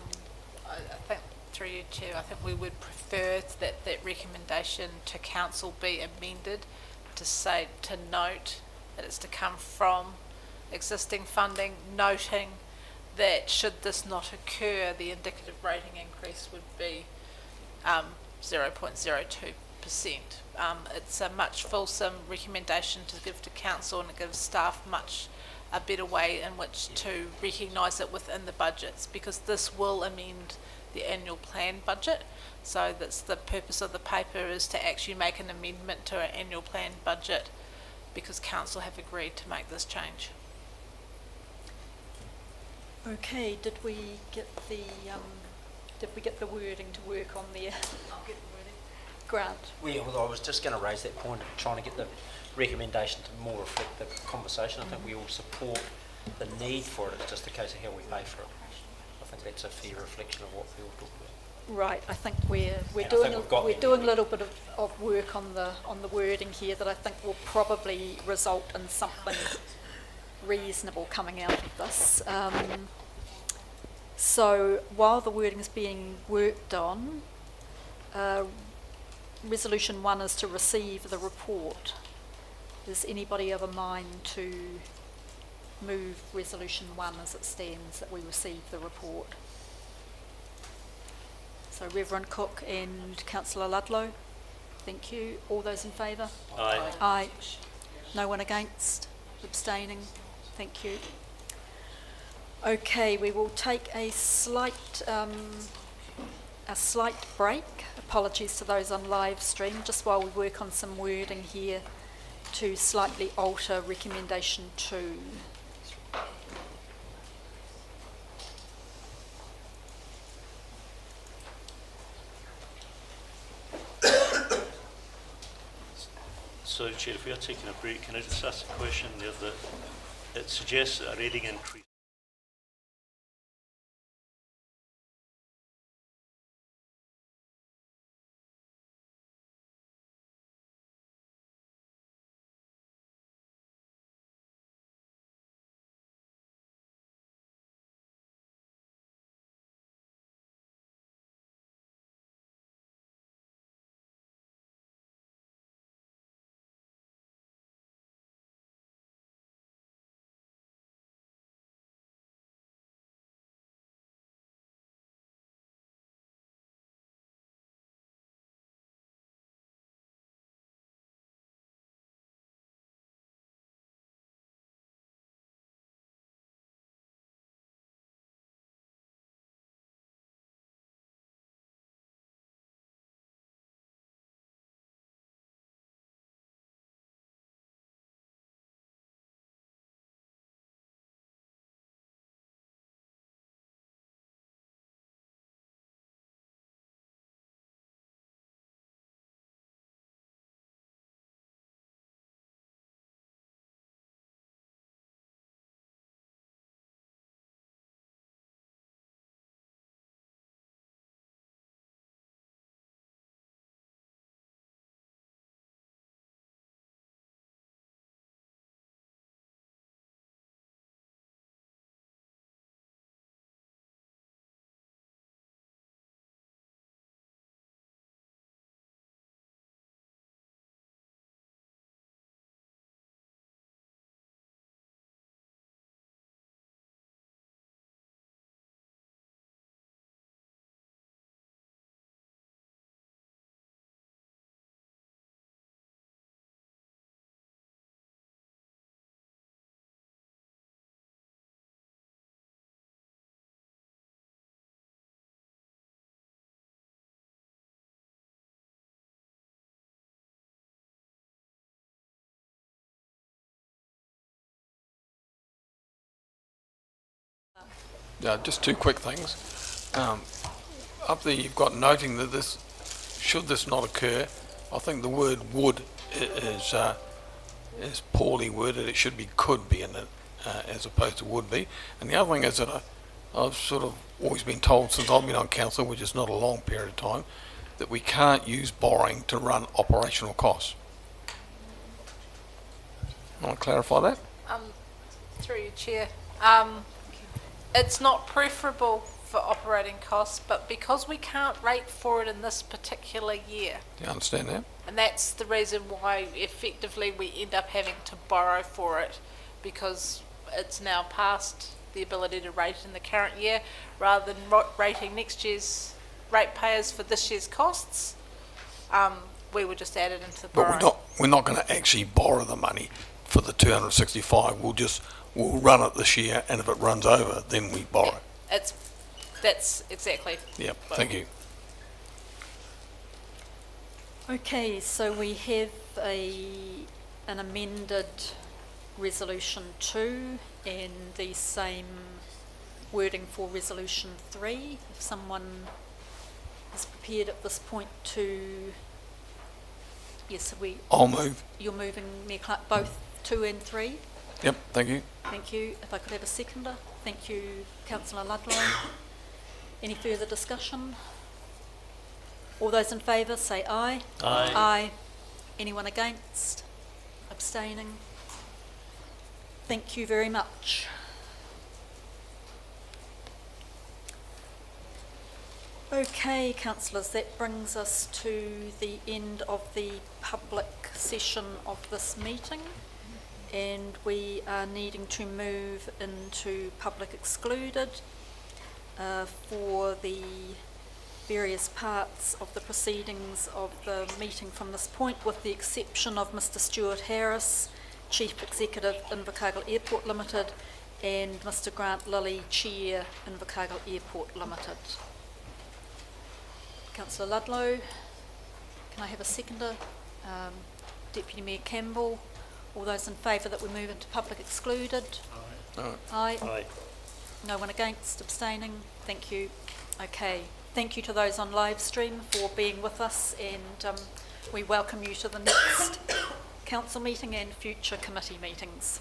I think, through you, Chair, I think we would prefer that recommendation to council be amended to note that it's to come from existing funding, noting that should this not occur, the indicative rating increase would be 0.02%. It's a much fulsome recommendation to give to council, and it gives staff a better way in which to recognise it within the budgets, because this will amend the annual plan budget. So that's the purpose of the paper, is to actually make an amendment to our annual plan budget, because council have agreed to make this change. Okay, did we get the wording to work on there? I'll get the wording. Grant. Well, I was just going to raise that point, trying to get the recommendation to more reflect the conversation. I think we all support the need for it. It's just a case of how we pay for it. I think that's a fair reflection of what we all talk about. Right, I think we're doing a little bit of work on the wording here that I think will probably result in something reasonable coming out of this. So while the wording is being worked on, Resolution 1 is to receive the report. Is anybody of a mind to move Resolution 1 as it stands, that we receive the report? So Reverend Cook and Councillor Ludlow, thank you. All those in favour? Aye. Aye. No one against? Abstaining? Thank you. Okay, we will take a slight break. Apologies to those on live stream, just while we work on some wording here to slightly alter recommendation 2. So, Chair, if we are taking a break, can I just ask a question there that it suggests that a rating increase Yeah, just two quick things. Up there you've got noting that this, should this not occur, I think the word would is poorly worded. It should be could be in it as opposed to would be. And the other thing is that I've sort of always been told since I've been on council, which is not a long period of time, that we can't use borrowing to run operational costs. Want to clarify that? Through you, Chair. It's not preferable for operating costs, but because we can't rate for it in this particular year, Do you understand that? and that's the reason why effectively we end up having to borrow for it, because it's now past the ability to rate in the current year, rather than rating next year's ratepayers for this year's costs. We would just add it into the borrowing. But we're not going to actually borrow the money for the 265. We'll run it this year, and if it runs over, then we borrow. That's exactly. Yep, thank you. Okay, so we have an amended Resolution 2 and the same wording for Resolution 3. If someone is prepared at this point to... Yes, I'll move. You're moving, Mayor Clark, both 2 and 3? Yep, thank you. Thank you. If I could have a seconder. Thank you, Councillor Ludlow. Any further discussion? All those in favour say aye. Aye. Aye. Anyone against? Abstaining? Thank you very much. Okay, councillors, that brings us to the end of the public session of this meeting, and we are needing to move into public excluded for the various parts of the proceedings of the meeting from this point, with the exception of Mr. Stuart Harris, Chief Executive, Invercargill Airport Limited, and Mr. Grant Lilly, Chair, Invercargill Airport Limited. Councillor Ludlow, can I have a seconder? Deputy Mayor Campbell, all those in favour that we move into public excluded? Aye. Aye. No one against, abstaining? Thank you. Okay. Thank you to those on live stream for being with us, and we welcome you to the next council meeting and future committee meetings.